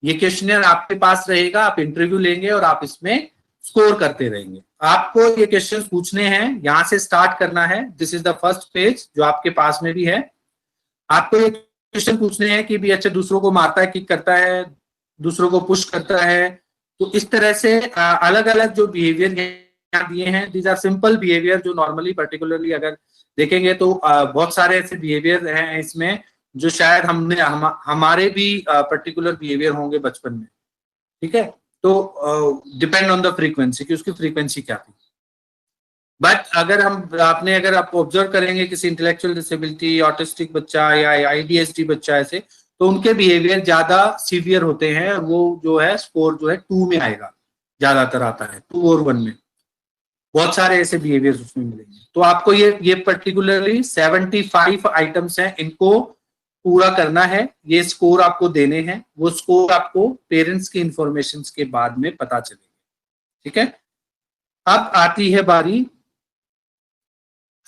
Speaker 1: ये क्वेश्चनियर आपके पास रहेगा, आप इंटरव्यू लेंगे और आप इसमें स्कोर करते रहेंगे। आपको ये क्वेश्चंस पूछने हैं, यहां से स्टार्ट करना है। This is the first page जो आपके पास में भी है। आपको ये क्वेश्चन पूछने हैं कि भी अच्छा दूसरों को मारता है, किक करता है, दूसरों को पुश करता है। तो इस तरह से अलग अलग जो बिहेवियर यहाँ दिए हैं, दीज आर सिंपल बिहेवियर, जो नॉर्मली पर्टिकुलरली अगर देखेंगे तो बहुत सारे ऐसे बिहेवियर हैं इसमें जो शायद हमारे भी पर्टिकुलर बिहेवियर होंगे बचपन में, ठीक है। तो डिपेंड ऑन द फ्रीक्वेंसी कि उसकी फ्रीक्वेंसी क्या थी। बट अगर अगर आप ऑब्जर्व करेंगे किसी इंटेलेक्चुअल डिसेबिलिटी, ऑटिस्टिक बच्चा या IDHD बच्चा ऐसे, तो उनके बिहेवियर ज्यादा सीवियर होते हैं, वो जो है स्कोर जो है 2 में आएगा, ज्यादातर आता है 2 और 1 में। बहुत सारे ऐसे बिहेवियर्स उसमें मिलेंगे। तो आपको ये पर्टिकुलरली 75 आइटम्स हैं, इनको पूरा करना है, ये स्कोर आपको देने हैं। वो स्कोर आपको पेरेंट्स की इंफॉर्मेशन के बाद में पता चलेगा, ठीक है। अब आती है बारी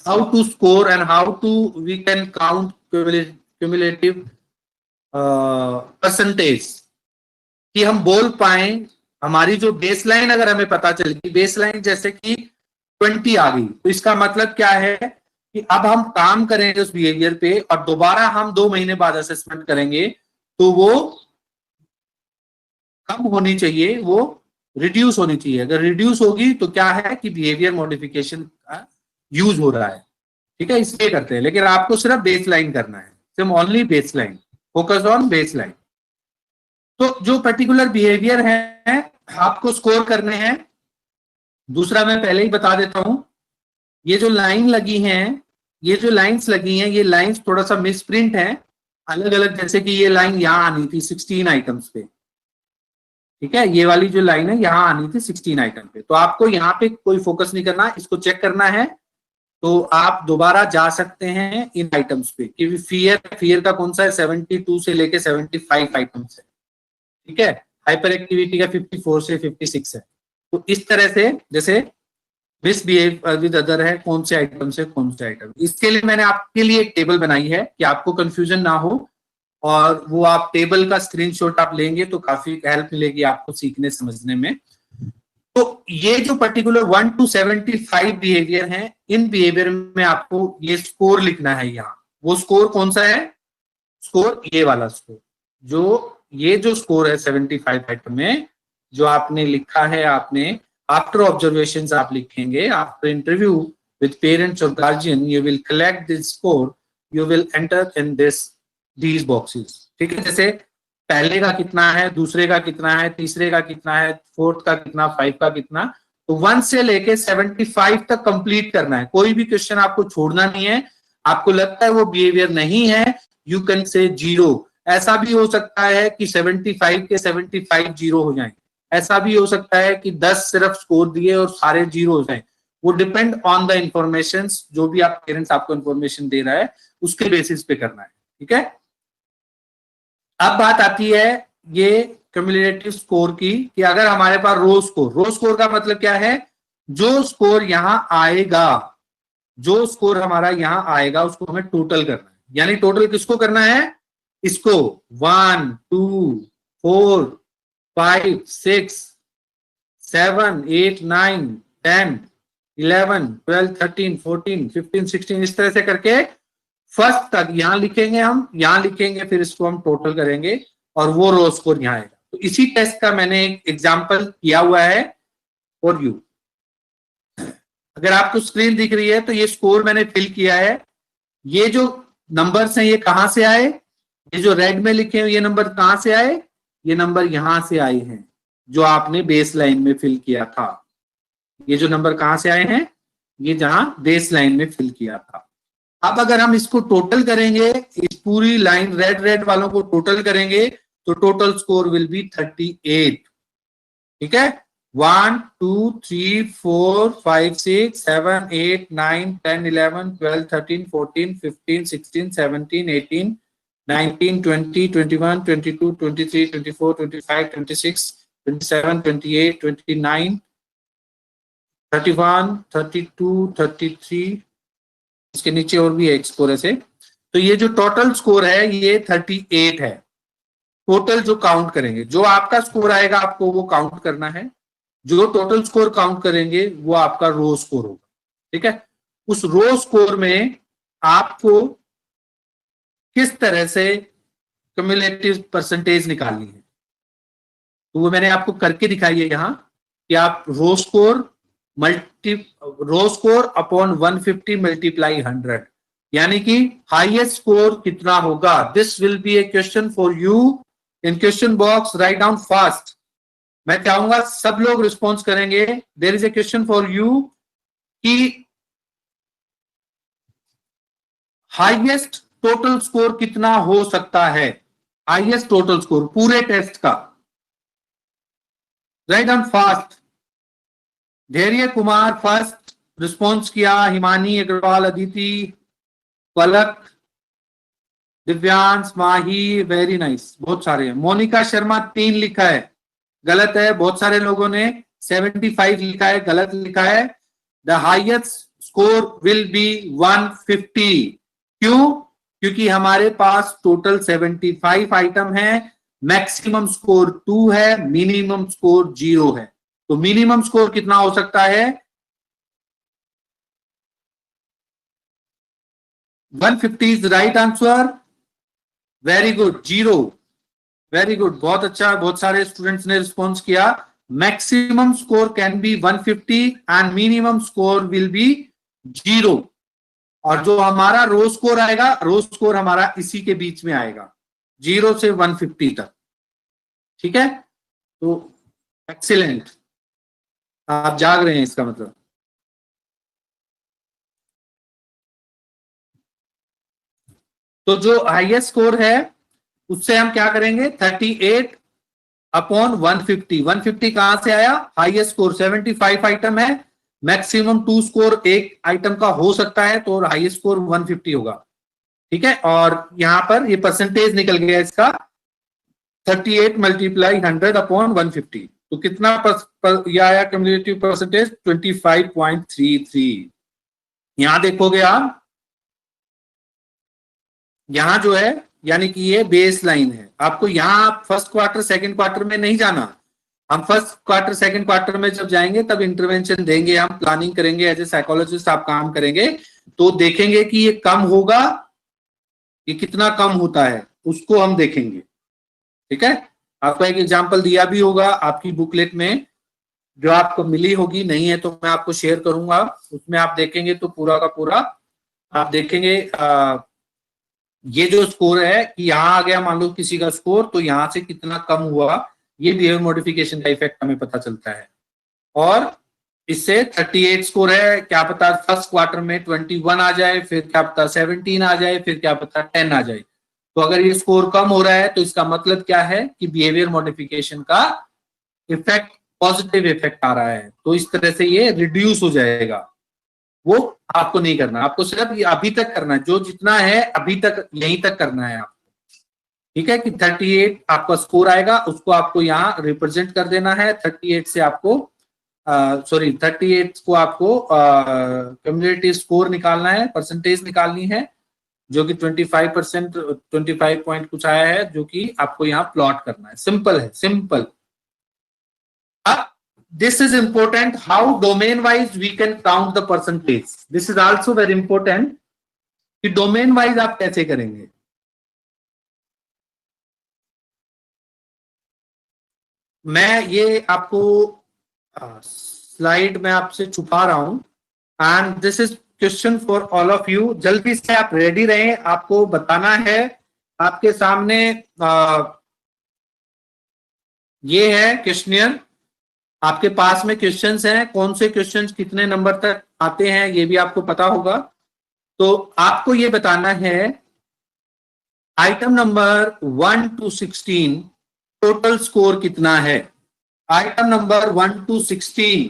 Speaker 1: how to score and how to we can count cumulative percentage, कि हम बोल पाए हमारी जो बेसलाइन अगर हमें पता चलेगी, बेसलाइन जैसे कि 20 आ गई, तो इसका मतलब क्या है कि अब हम काम करेंगे उस बिहेवियर पे और दोबारा हम 2 महीने बाद असेसमेंट करेंगे, तो वो कम होनी चाहिए, वो रिड्यूस होनी चाहिए। अगर रिड्यूस होगी तो क्या है कि बिहेवियर मॉडिफिकेशन का यूज हो रहा है, ठीक है, इसलिए करते हैं। लेकिन आपको सिर्फ बेसलाइन करना है, सिर्फ only baseline, focus on baseline. तो जो पर्टिकुलर बिहेवियर है आपको स्कोर करने हैं। दूसरा मैं पहले ही बता देता हूं, ये जो लाइन लगी हैं, ये जो लाइंस लगी हैं, ये लाइंस थोड़ा सा मिसप्रिंट है, अलग अलग, जैसे कि ये लाइन यहाँ आनी थी 16 आइटम्स पे, ठीक है। ये वाली जो लाइन है यहाँ आनी थी 16 आइटम पे, तो आपको यहाँ पे कोई फोकस नहीं करना, इसको चेक करना है। तो आप दोबारा जा सकते हैं इन आइटम्स पे, क्योंकि फियर का कौन सा है, 72 से लेके 75 आइटम्स है, ठीक है। हाइपर एक्टिविटी का 54 से 56 है। तो इस तरह से जैसे मिसबिहेव विद अदर है, कौन से आइटम से कौन से आइटम। इसके लिए मैंने आपके लिए एक टेबल बनाई है कि आपको कंफ्यूजन ना हो, और वो आप टेबल का स्क्रीनशॉट आप लेंगे तो काफी हेल्प मिलेगी आपको सीखने समझने में। तो ये जो पर्टिकुलर 1 to 75 बिहेवियर हैं, इन बिहेवियर में आपको ये स्कोर लिखना है यहाँ। वो स्कोर कौन सा है, स्कोर ये वाला स्कोर, ये जो स्कोर है 75 आइटम में जो आपने लिखा है, आपने आफ्टर ऑब्जर्वेशंस आप लिखेंगे, आफ्टर इंटरव्यू विद पेरेंट्स और guardian you will collect this score, you will enter in this these boxes, ठीक है। जैसे पहले का कितना है, दूसरे का कितना है, तीसरे का कितना है, फोर्थ का कितना, 5 का कितना। तो 1 से लेके 75 तक कंप्लीट करना है, कोई भी क्वेश्चन आपको छोड़ना नहीं है। आपको लगता है वो बिहेवियर नहीं है, यू कैन से 0। ऐसा भी हो सकता है कि 75 के 75 जीरो हो जाए, ऐसा भी हो सकता है कि 10 सिर्फ स्कोर दिए और सारे जीरो हो जाए। वो डिपेंड ऑन द इंफॉर्मेशन, जो भी आप पेरेंट्स आपको इंफॉर्मेशन दे रहा है उसके बेसिस पे करना है, ठीक है। अब बात आती है ये क्यूमुलेटिव स्कोर की, कि अगर हमारे पास रो स्कोर का मतलब क्या है, जो स्कोर यहां आएगा, जो स्कोर हमारा यहां आएगा उसको हमें टोटल करना है। यानी टोटल किसको करना है, इसको 1 2 4 5 6 7 8 9 10 11 12 13 14 15 16 इस तरह से करके फर्स्ट तक यहां लिखेंगे, हम यहां लिखेंगे, फिर इसको हम टोटल करेंगे और वो रो स्कोर यहां आएगा। तो इसी टेस्ट का मैंने एक एग्जांपल किया हुआ है फॉर यू। अगर आपको स्क्रीन दिख रही है तो ये स्कोर मैंने फिल किया है। ये जो नंबर्स हैं ये कहां से आए, ये जो रेड में लिखे हैं ये नंबर कहां से आए, ये नंबर यहां से आए हैं जो आपने बेस लाइन में फिल किया था। ये जो नंबर कहां से आए हैं, ये जहां बेस लाइन में फिल किया था। अब अगर हम इसको टोटल करेंगे, इस पूरी लाइन रेड वालों को टोटल करेंगे तो टोटल स्कोर विल बी 38, ठीक है। 1 2 3 4 5 6 7 8 9 10 11 12 13 14 15 16 17 18 19 20 21 22 23 24 25 26 27 28 29 31 32 33, इसके नीचे और भी है स्कोर ऐसे। तो ये जो टोटल स्कोर है ये 38 है। टोटल जो काउंट करेंगे, जो आपका स्कोर आएगा आपको वो काउंट करना है, जो टोटल स्कोर काउंट करेंगे वो आपका रो स्कोर होगा, ठीक है। उस रो स्कोर में आपको किस तरह से क्यूमुलेटिव परसेंटेज निकालनी है, तो वो मैंने आपको करके दिखाई है यहाँ, कि आप रो स्कोर अपॉन 150 मल्टीप्लाई 100, यानी कि हाईएस्ट स्कोर कितना होगा। This will be a question for you in question box, write down fast. मैं चाहूंगा सब लोग रिस्पॉन्स करेंगे। There is a question for you कि हाईएस्ट टोटल स्कोर कितना हो सकता है, हाईएस्ट टोटल स्कोर पूरे टेस्ट का, write down fast. Dhairya Kumar first response किया, हिमानी अग्रवाल, अदिति, पलक, दिव्यांश, माही, वेरी नाइस, बहुत सारे हैं। मोनिका शर्मा 3 लिखा है, गलत है। बहुत सारे लोगों ने 75 लिखा है, गलत लिखा है। The highest score will be 150। क्यों? क्योंकि हमारे पास टोटल 75 आइटम है, मैक्सिमम स्कोर 2 है, मिनिमम स्कोर 0 है। तो मिनिमम स्कोर कितना हो सकता है, 150 is right answer. Very good, 0, very good, बहुत अच्छा, बहुत सारे स्टूडेंट्स ने रिस्पॉन्स किया। Maximum score can be 150 and minimum score will be 0। और जो हमारा रो स्कोर आएगा, रो स्कोर हमारा इसी के बीच में आएगा, 0 से 150 तक, ठीक है। तो एक्सीलेंट, आप जाग रहे हैं इसका मतलब। तो जो हाईएस्ट स्कोर है उससे हम क्या करेंगे, 38 अपॉन 150। 150 कहां से आया, हाईएस्ट स्कोर 75 आइटम है, मैक्सिमम 2 स्कोर एक आइटम का हो सकता है, तो हाईएस्ट स्कोर 150 होगा, ठीक है। और यहां पर ये परसेंटेज निकल गया इसका, 38 मल्टीप्लाई 100 अपॉन 150। तो कितना यह आया क्यूमुलेटिव परसेंटेज, 25.33। यहां देखोगे आप, यहां जो है यानी कि ये बेस लाइन है। आपको यहां फर्स्ट क्वार्टर सेकंड क्वार्टर में नहीं जाना, हम फर्स्ट क्वार्टर सेकंड क्वार्टर में जब जाएंगे तब इंटरवेंशन देंगे, हम प्लानिंग करेंगे, एज ए साइकोलॉजिस्ट आप काम करेंगे तो देखेंगे कि ये कम होगा, ये कितना कम होता है उसको हम देखेंगे, ठीक है। आपको एक एग्जांपल दिया भी होगा आपकी बुकलेट में, जो आपको मिली होगी, नहीं है तो मैं आपको शेयर करूंगा, उसमें आप देखेंगे तो पूरा का पूरा आप देखेंगे ये जो स्कोर है कि यहाँ आ गया मान लो किसी का स्कोर, तो यहाँ से कितना कम हुआ, ये बिहेवियर मॉडिफिकेशन का इफेक्ट हमें पता चलता है। और इससे 38 स्कोर है, क्या पता फर्स्ट क्वार्टर में 21 आ जाए, फिर क्या पता 17 आ जाए, फिर क्या पता 10 आ जाए। तो अगर ये स्कोर कम हो रहा है तो इसका मतलब क्या है कि बिहेवियर मॉडिफिकेशन का इफेक्ट, पॉजिटिव इफेक्ट आ रहा है। तो इस तरह से ये रिड्यूस हो जाएगा। वो आपको नहीं करना, आपको सिर्फ ये अभी तक करना है, जो जितना है अभी तक यहीं तक करना है आपको। ठीक है कि 38 आपका स्कोर आएगा, उसको आपको यहाँ रिप्रेजेंट कर देना है। 38 से आपको 38 को आपको कम्युनिटी स्कोर निकालना है, परसेंटेज निकालनी है, जो कि 25%, 25 पॉइंट कुछ आया है, जो कि आपको यहाँ प्लॉट करना है। सिंपल है, सिंपल। अब this is important, how domain wise we can count the percentage. This is also very important कि domain wise आप कैसे करेंगे। मैं ये आपको स्लाइड में आपसे छुपा रहा हूं, and this is question for all of you. जल्दी से आप रेडी रहें, आपको बताना है। आपके सामने ये है क्वेश्चनियर, आपके पास में क्वेश्चंस हैं, कौन से क्वेश्चंस कितने नंबर तक आते हैं ये भी आपको पता होगा। तो आपको ये बताना है item number 1 to 16 total score कितना है। Item number 1 to 16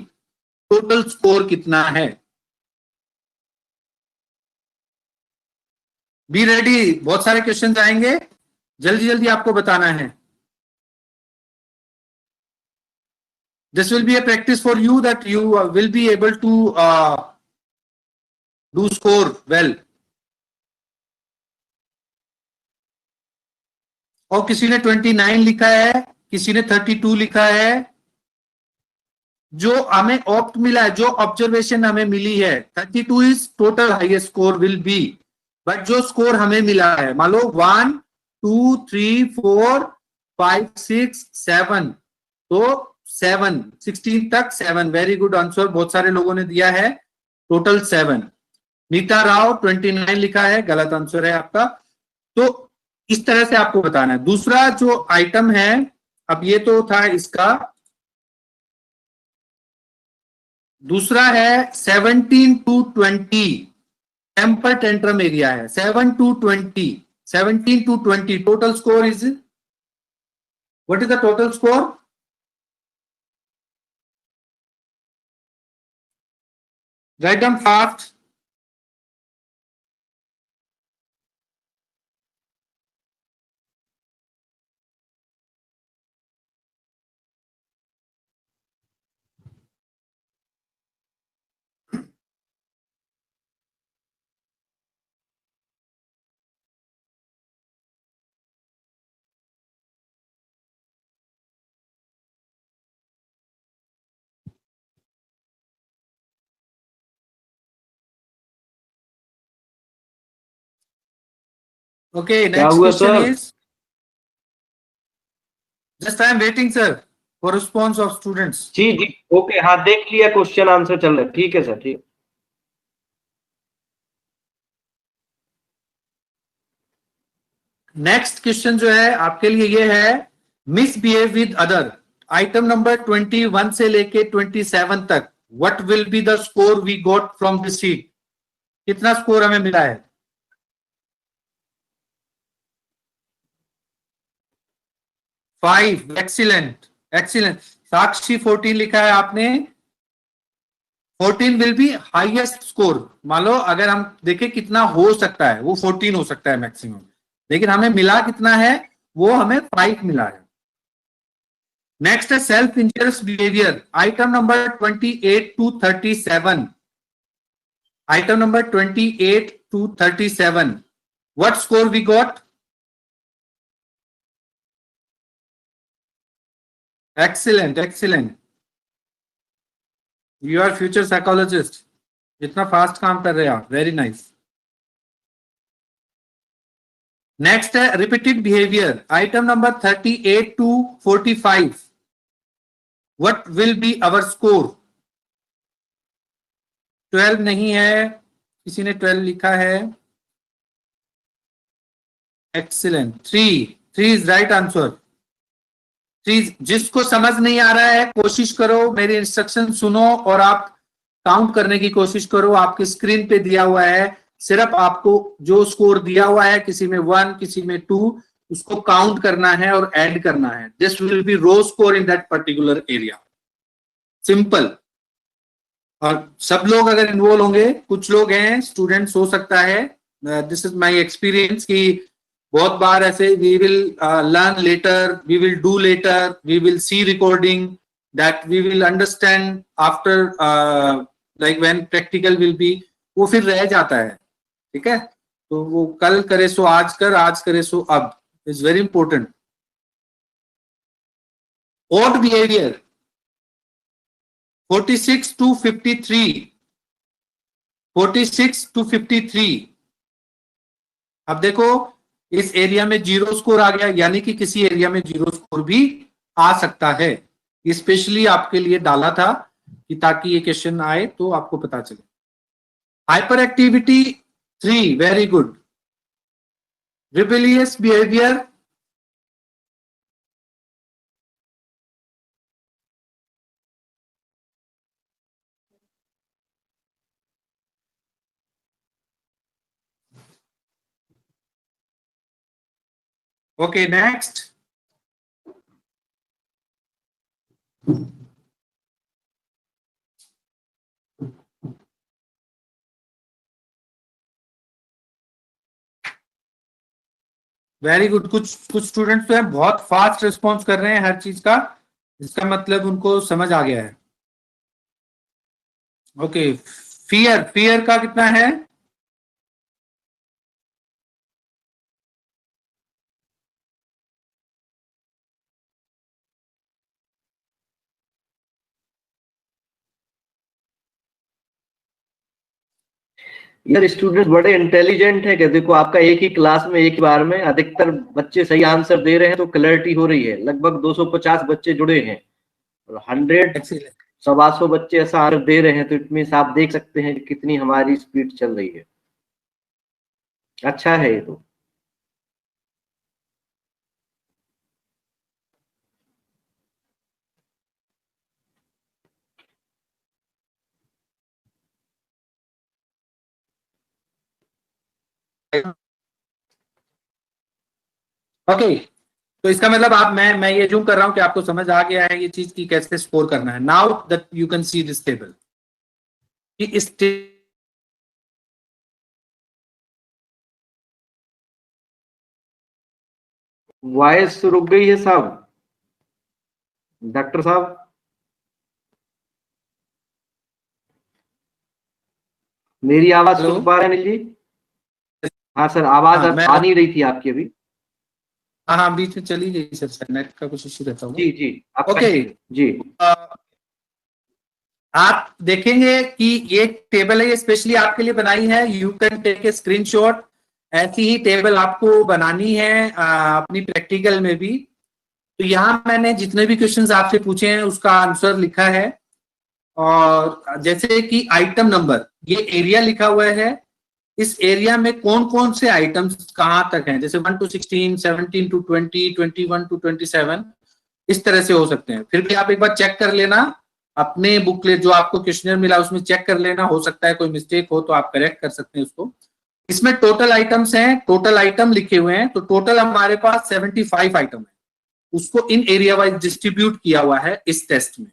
Speaker 1: total score कितना है। बी रेडी, बहुत सारे क्वेश्चंस आएंगे, जल्दी जल्दी आपको बताना है। This will be a practice for you that you will be able to do score well. और किसी ने 29 लिखा है, किसी ने 32 लिखा है। जो हमें ऑप्ट मिला है, जो ऑब्जर्वेशन हमें मिली है, 32 is total highest score will be, but जो स्कोर हमें मिला है, मान लो 1 2 3 4 5 6 7, तो 7 16 तक 7। वेरी गुड आंसर, बहुत सारे लोगों ने दिया है टोटल 7। नीता राव 29 लिखा है, गलत आंसर है आपका। तो इस तरह से आपको बताना है। दूसरा जो आइटम है, अब ये तो था इसका, दूसरा है 17 to 20 टेम्पर टेंट्रम एरिया है। 7 to 20, 17 to 20 total score is, what is the total score? Right down fast. Okay, next question is, just I am waiting sir for response of students.
Speaker 3: जी जी ओके, हाँ देख लिया, question answer चल रहा है। ठीक है सर, ठीक।
Speaker 1: नेक्स्ट क्वेश्चन जो है आपके लिए ये है, misbehave with other. Item number 21 से लेके 27 तक, what will be the score we got from this sheet. कितना स्कोर हमें मिला है? 5। Excellent, excellent. साक्षी 14 लिखा है आपने। 14 विल बी हाईएस्ट स्कोर। मान लो अगर हम देखें कितना हो सकता है, वो 14 हो सकता है मैक्सिमम, लेकिन हमें मिला कितना है, वो हमें 5 मिला है। नेक्स्ट है self injurious behaviour. Item number 28 to 37, item number 28 to 37, what score we got? Excellent, excellent, you are future psychologist. इतना फास्ट काम कर रहे हैं आप, वेरी नाइस। नेक्स्ट है repeated behaviour. Item number 38 to 45, what will be our score? 12 नहीं है, किसी ने 12 लिखा है। Excellent, 3 is right answer. 3, जिसको समझ नहीं आ रहा है कोशिश करो, मेरी इंस्ट्रक्शन सुनो और आप काउंट करने की कोशिश करो। आपकी स्क्रीन पे दिया हुआ है, सिर्फ आपको जो स्कोर दिया हुआ है, किसी में 1 किसी में 2, उसको काउंट करना है और ऐड करना है। This will be raw score in that particular area, simple. और सब लोग अगर इन्वॉल्व होंगे, कुछ लोग हैं स्टूडेंट्स हो सकता है, दिस इज माय एक्सपीरियंस कि बहुत बार ऐसे we will learn later, we will do later, we will see recording, that we will understand after like when practical will be, वो फिर रह जाता है। ठीक है, तो वो कल करे सो आज कर, आज करे सो अब, is very important. Odd behaviour 46 to 53, 46 to 53। अब देखो इस एरिया में 0 स्कोर आ गया, यानी कि किसी एरिया में 0 स्कोर भी आ सकता है। ये स्पेशली आपके लिए डाला था कि ताकि ये क्वेश्चन आए तो आपको पता चले। Hyper activity 3, very good. Rebellious behaviour okay, next. Very good. कुछ स्टूडेंट्स तो है बहुत फास्ट रिस्पॉन्स कर रहे हैं हर चीज का, इसका मतलब उनको समझ आ गया है। ओके, फियर का कितना है?
Speaker 3: यार स्टूडेंट बड़े इंटेलिजेंट है कि देखो आपका एक ही क्लास में एक ही बार में अधिकतर बच्चे सही आंसर दे रहे हैं, तो क्लैरिटी हो रही है। लगभग 250 बच्चे जुड़े हैं और 100 बच्चे ऐसा आंसर दे रहे हैं, तो इट मींस आप देख सकते हैं कि कितनी हमारी स्पीड चल रही है। अच्छा है ये तो।
Speaker 1: ओके, तो इसका मतलब आप मैं ये जूम कर रहा हूं कि आपको समझ आ गया है ये चीज की कैसे स्कोर करना है। Now that you can see this table, कि इस
Speaker 3: वॉइस रुक गई है साहब, डॉक्टर साहब। मेरी आवाज
Speaker 1: हेलो?
Speaker 3: सुन पा रहे हैं अनिल जी? हाँ सर, आवाज
Speaker 1: हाँ,
Speaker 3: आ नहीं रही थी आपकी अभी।
Speaker 1: हाँ, बीच में चली गई सर, नेट का कुछ इश्यू रहता होगा।
Speaker 3: जी जी, आप
Speaker 1: ओके
Speaker 3: जी।
Speaker 1: आप देखेंगे कि ये टेबल है, ये स्पेशली आपके लिए बनाई है। You can take a screenshot. ऐसी ही टेबल आपको बनानी है अपनी प्रैक्टिकल में भी। तो यहाँ मैंने जितने भी क्वेश्चंस आपसे पूछे हैं उसका आंसर लिखा है, और जैसे कि आइटम नंबर, ये एरिया लिखा हुआ है, इस एरिया में कौन कौन से आइटम्स कहाँ तक हैं, जैसे 1 to 16, 17 to 20, 21 to 27, इस तरह से हो सकते हैं। फिर भी आप एक बार चेक कर लेना अपने बुकलेट जो आपको क्वेश्चनर मिला उसमें चेक कर लेना, हो सकता है कोई मिस्टेक हो तो आप करेक्ट कर सकते हैं उसको। इसमें टोटल आइटम्स हैं, टोटल आइटम लिखे हुए हैं, तो टोटल हमारे पास 75 आइटम है, उसको इन एरिया वाइज डिस्ट्रीब्यूट किया हुआ है इस टेस्ट में।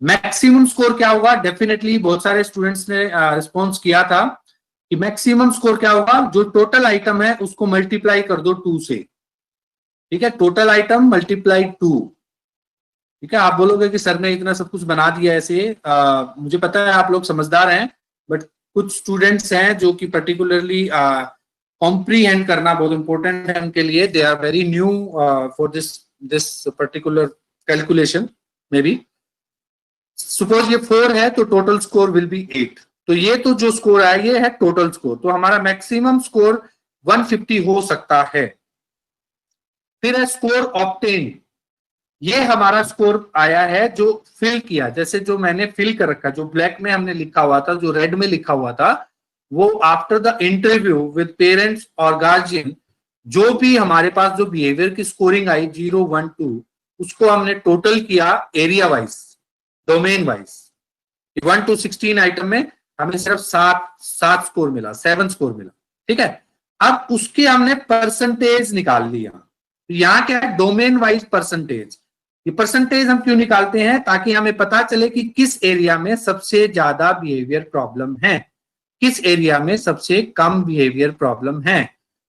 Speaker 1: मैक्सिमम स्कोर क्या होगा? डेफिनेटली बहुत सारे स्टूडेंट्स ने रिस्पॉन्स किया था कि मैक्सिमम स्कोर क्या होगा, जो टोटल आइटम है उसको मल्टीप्लाई कर दो 2 से। ठीक है, टोटल आइटम मल्टीप्लाई 2। ठीक है, आप बोलोगे कि सर ने इतना सब कुछ बना दिया ऐसे, मुझे पता है आप लोग समझदार हैं, बट कुछ स्टूडेंट्स हैं जो कि पर्टिकुलरली कॉम्प्रीहेंड करना बहुत इंपॉर्टेंट है उनके लिए। They are very new for this particular calculation. Maybe suppose ये 4 है तो टोटल स्कोर विल बी 8। तो ये तो जो स्कोर आया ये है टोटल स्कोर, तो हमारा मैक्सिमम स्कोर 150 हो सकता है। फिर है स्कोर ऑब्टेन, ये हमारा स्कोर आया है जो फिल किया, जैसे जो मैंने फिल कर रखा, जो ब्लैक में हमने लिखा हुआ था, जो रेड में लिखा हुआ था, वो after the interview with parents और गार्जियन, जो भी हमारे पास जो बिहेवियर की स्कोरिंग आई 0, 1, 2, उसको हमने टोटल किया area wise, domain wise. 1 to 16 item में हमें सिर्फ 7 स्कोर मिला, 7 स्कोर मिला, ठीक है। अब उसके हमने परसेंटेज निकाल लिया। यहाँ क्या है, डोमेन वाइज परसेंटेज। ये परसेंटेज हम क्यों निकालते हैं, ताकि हमें पता चले कि किस एरिया में सबसे ज्यादा बिहेवियर प्रॉब्लम है, किस एरिया में सबसे कम बिहेवियर प्रॉब्लम है।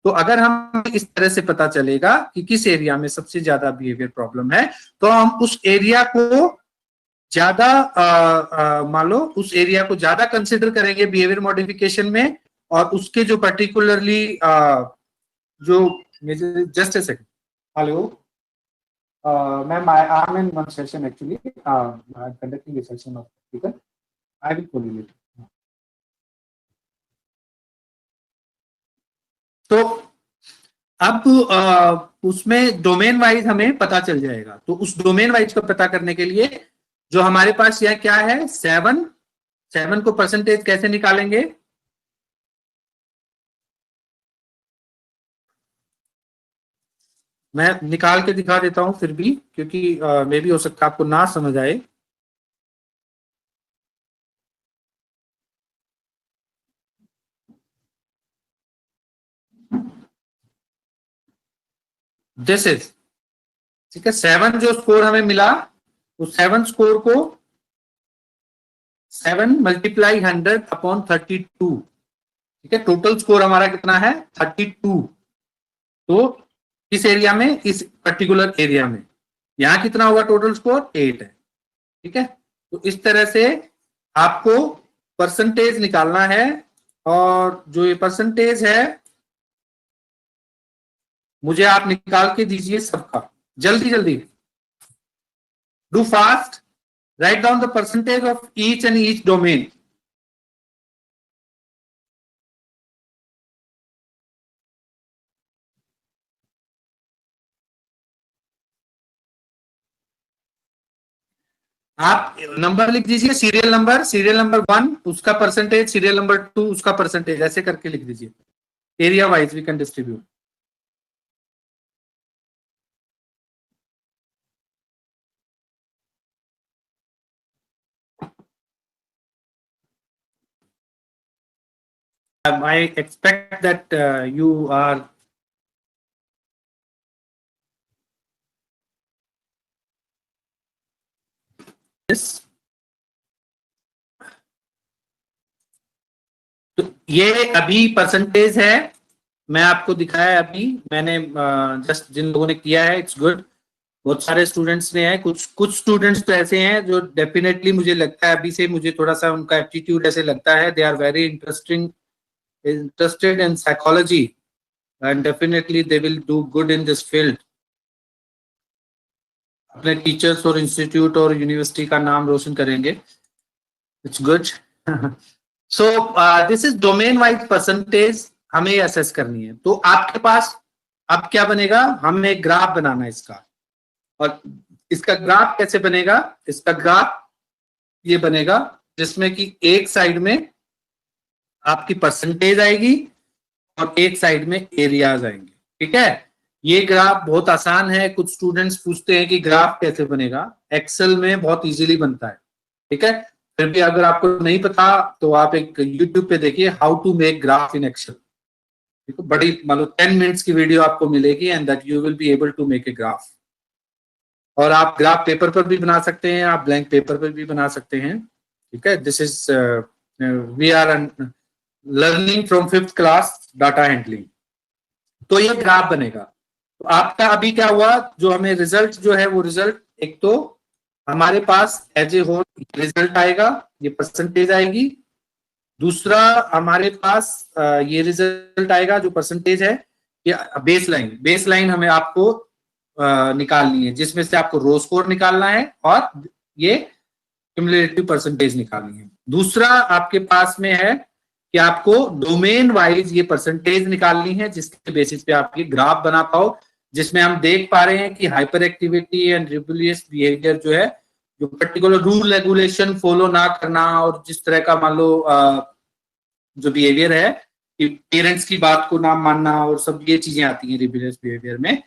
Speaker 1: तो अगर हम इस तरह से पता चलेगा कि किस एरिया में सबसे ज्यादा बिहेवियर प्रॉब्लम है, तो हम उस एरिया को ज्यादा मान लो उस एरिया को ज्यादा कंसिडर करेंगे बिहेवियर मॉडिफिकेशन में, और उसके जो पर्टिकुलरली जो just a second, hello ma'am, I am in one session actually, I am conducting a session of ठीक है, आई विल कॉल यू लेटर। तो अब उसमें डोमेन वाइज हमें पता चल जाएगा। तो उस डोमेन वाइज को पता करने के लिए जो हमारे पास यह क्या है, 7 को परसेंटेज कैसे निकालेंगे, मैं निकाल के दिखा देता हूं फिर भी, क्योंकि मे भी हो सकता है आपको ना समझ आए। दिस इज, ठीक है, 7 जो स्कोर हमें मिला, उस 7 स्कोर को 7 × 100/32, ठीक है, टोटल स्कोर हमारा कितना है 32। तो किस एरिया में, इस पर्टिकुलर एरिया में, यहां कितना होगा टोटल स्कोर 8 है, ठीक है। तो इस तरह से आपको परसेंटेज निकालना है, और जो ये परसेंटेज है मुझे आप निकाल के दीजिए सबका, जल्दी जल्दी, do fast, write down the percentage of each and each domain. आप नंबर लिख दीजिए, सीरियल नंबर 1 उसका परसेंटेज, सीरियल नंबर 2 उसका परसेंटेज, ऐसे करके लिख दीजिए, area wise we can distribute. I expect that you are this. तो ये अभी परसेंटेज है, मैं आपको दिखाया अभी, मैंने जस्ट जिन लोगों ने किया है, इट्स गुड, बहुत सारे स्टूडेंट्स ने है, कुछ स्टूडेंट्स तो ऐसे हैं जो डेफिनेटली मुझे लगता है अभी से मुझे थोड़ा सा उनका एप्टीट्यूड ऐसे लगता है, they are very interested in psychology and definitely they will do good in this field, अपने टीचर्स और इंस्टीट्यूट और यूनिवर्सिटी का नाम रोशन करेंगे, it's good. So this is domain wise percentage, हमें असेस करनी है। तो आपके पास अब क्या बनेगा, हमें एक ग्राफ बनाना है इसका, और इसका ग्राफ कैसे बनेगा, इसका ग्राफ ये बनेगा जिसमें कि एक साइड में आपकी परसेंटेज आएगी और एक साइड में एरियाज आएंगे, ठीक है। ये ग्राफ बहुत आसान है, कुछ स्टूडेंट्स पूछते हैं कि ग्राफ कैसे बनेगा, एक्सेल में बहुत इजीली बनता है, ठीक है। फिर भी अगर आपको नहीं पता तो आप एक यूट्यूब पे देखिए, how to make graph in Excel, ठीक है, बड़ी मान लो 10 मिनट्स की वीडियो आपको मिलेगी, and that you will be able to make a graph. और आप ग्राफ पेपर पर भी बना सकते हैं, आप ब्लैंक पेपर पर भी बना सकते हैं, ठीक है। This is we are learning from 5th class data handling. तो ये ग्राफ बनेगा। तो आपका अभी क्या हुआ, जो हमें रिजल्ट जो है वो रिजल्ट, एक तो हमारे पास एज ए होल रिजल्ट आएगा, ये परसेंटेज आएगी, दूसरा हमारे पास ये रिजल्ट आएगा जो परसेंटेज है, ये बेसलाइन हमें आपको निकालनी है, जिसमें से आपको रो स्कोर निकालना है और ये क्यूमुलेटिव परसेंटेज निकालनी है। दूसरा आपके पास में है कि आपको डोमेन वाइज ये परसेंटेज निकालनी है, जिसके बेसिस पे आप ये ग्राफ बना पाओ, जिसमें हम देख पा रहे हैं कि hyper activity and rebellious behaviour जो है, जो पर्टिकुलर रूल रेगुलेशन फॉलो ना करना, और जिस तरह का मान लो जो बिहेवियर है कि पेरेंट्स की बात को ना मानना और सब ये चीजें आती हैं रिबेलियस बिहेवियर में।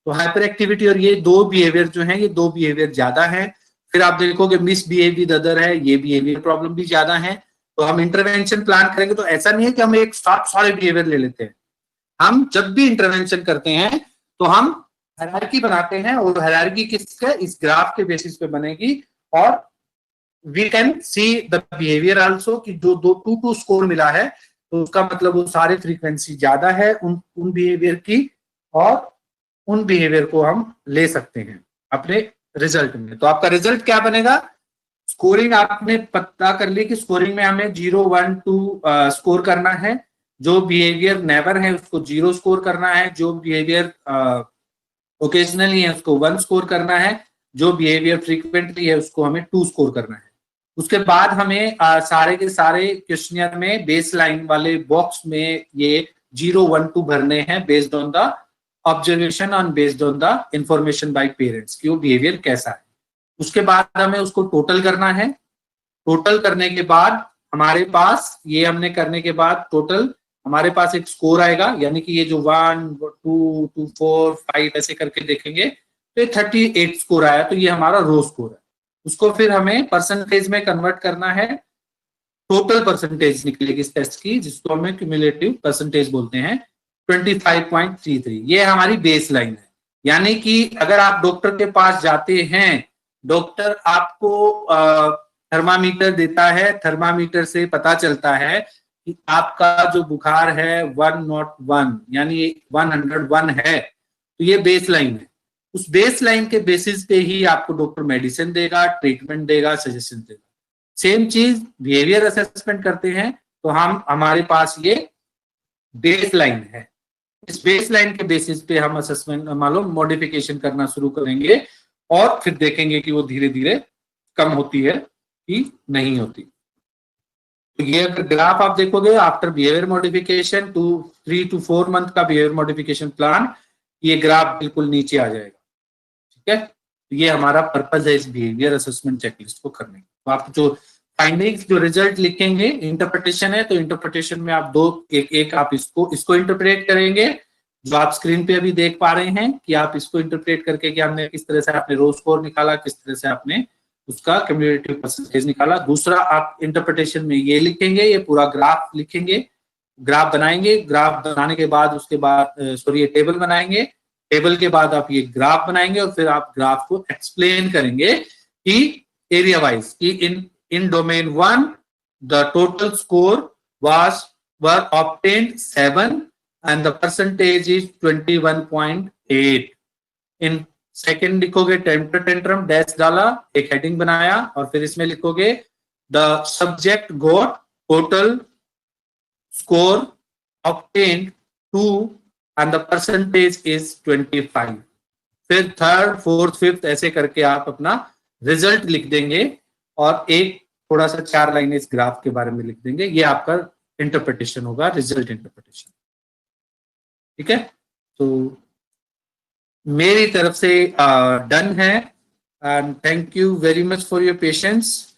Speaker 1: तो हाइपर एक्टिविटी और ये दो बिहेवियर जो है, ये दो बिहेवियर ज्यादा है। फिर आप देखोगे मिसबिहेव विद अदर है, ये बिहेवियर प्रॉब्लम भी ज्यादा है। तो हम इंटरवेंशन प्लान करेंगे तो ऐसा नहीं है कि हम एक साथ सारे बिहेवियर ले लेते हैं। हम जब भी इंटरवेंशन करते हैं तो हम हायरार्की बनाते हैं, और हायरार्की किसके, इस ग्राफ के बेसिस पे बनेगी। और we can see the behaviour also कि जो 2 स्कोर मिला है तो उसका मतलब वो सारे फ्रीक्वेंसी ज्यादा है उन बिहेवियर की, और उन बिहेवियर को हम ले सकते हैं अपने रिजल्ट में। तो आपका रिजल्ट क्या बनेगा, स्कोरिंग आपने पता कर ली कि स्कोरिंग में हमें 0, 1, 2 स्कोर करना है। जो बिहेवियर नेवर है उसको 0 स्कोर करना है, जो बिहेवियर ओकेजनली है उसको 1 स्कोर करना है, जो बिहेवियर फ्रीक्वेंटली है उसको हमें 2 स्कोर करना है। उसके बाद हमें सारे के सारे क्वेश्चनियर में बेस लाइन वाले बॉक्स में ये 0, 1, 2 भरने हैं बेस्ड ऑन द ऑब्जर्वेशन और based on the information bye parents कि वो बिहेवियर कैसा है। उसके बाद हमें उसको टोटल करना है। टोटल करने के बाद हमारे पास, ये हमने करने के बाद टोटल हमारे पास एक स्कोर आएगा, यानी कि ये जो 1, 2, 2, 4, 5 ऐसे करके देखेंगे तो ये 38 स्कोर आया, तो ये हमारा रो स्कोर है। उसको फिर हमें परसेंटेज में कन्वर्ट करना है। टोटल परसेंटेज निकलेगी इस टेस्ट की, जिसको हमें क्यूमुलेटिव परसेंटेज बोलते हैं, 25.33। ये हमारी बेस लाइन है। यानी कि अगर आप डॉक्टर के पास जाते हैं, डॉक्टर आपको थर्मामीटर देता है, थर्मामीटर से पता चलता है कि आपका जो बुखार है 101 यानी 101 है, तो ये बेस लाइन है। उस बेस लाइन के बेसिस पे ही आपको डॉक्टर मेडिसिन देगा, ट्रीटमेंट देगा, सजेशन देगा। सेम चीज बिहेवियर असेसमेंट करते हैं तो हमारे पास ये बेस लाइन है। इस बेस लाइन के बेसिस पे हम असेसमेंट मालूम मॉडिफिकेशन करना शुरू करेंगे, और फिर देखेंगे कि वो धीरे धीरे कम होती है कि नहीं होती। तो ये अगर ग्राफ आप देखोगे after behaviour modification 3 to 4 month का बिहेवियर मॉडिफिकेशन प्लान, ये ग्राफ बिल्कुल नीचे आ जाएगा। ठीक है, तो ये हमारा पर्पज है इस बिहेवियर असेसमेंट चेकलिस्ट को करने। तो आप जो फाइंडिंग्स, जो रिजल्ट लिखेंगे, इंटरप्रिटेशन है तो इंटरप्रिटेशन में आप एक आप इसको इंटरप्रेट करेंगे, जो आप स्क्रीन पे अभी देख पा रहे हैं कि आप इसको इंटरप्रेट करके कि हमने किस तरह से आपने रो स्कोर निकाला, किस तरह से आपने उसका क्यूमुलेटिव परसेंटेज निकाला। दूसरा आप इंटरप्रिटेशन में ये लिखेंगे, ये पूरा ग्राफ लिखेंगे, ग्राफ बनाएंगे, ग्राफ बनाने के बाद उसके बाद सॉरी ये टेबल बनाएंगे, टेबल के बाद आप ये ग्राफ बनाएंगे, और फिर आप ग्राफ को एक्सप्लेन करेंगे कि एरिया वाइज कि in domain 1 the total score were obtained 7 and the percentage is 21.8। in second लिखोगे टेम्पर टेंट्रम डैश डाला, एक हेडिंग बनाया, और फिर इसमें लिखोगे the subject got total score obtained 2 and the percentage is 25। फिर थर्ड, फोर्थ, फिफ्थ ऐसे करके आप अपना रिजल्ट लिख देंगे, और एक थोड़ा सा 4 लाइन इस ग्राफ के बारे में लिख देंगे। ये आपका इंटरप्रिटेशन होगा, रिजल्ट इंटरप्रिटेशन। ठीक है, तो मेरी तरफ से डन है, and thank you very much for your patience.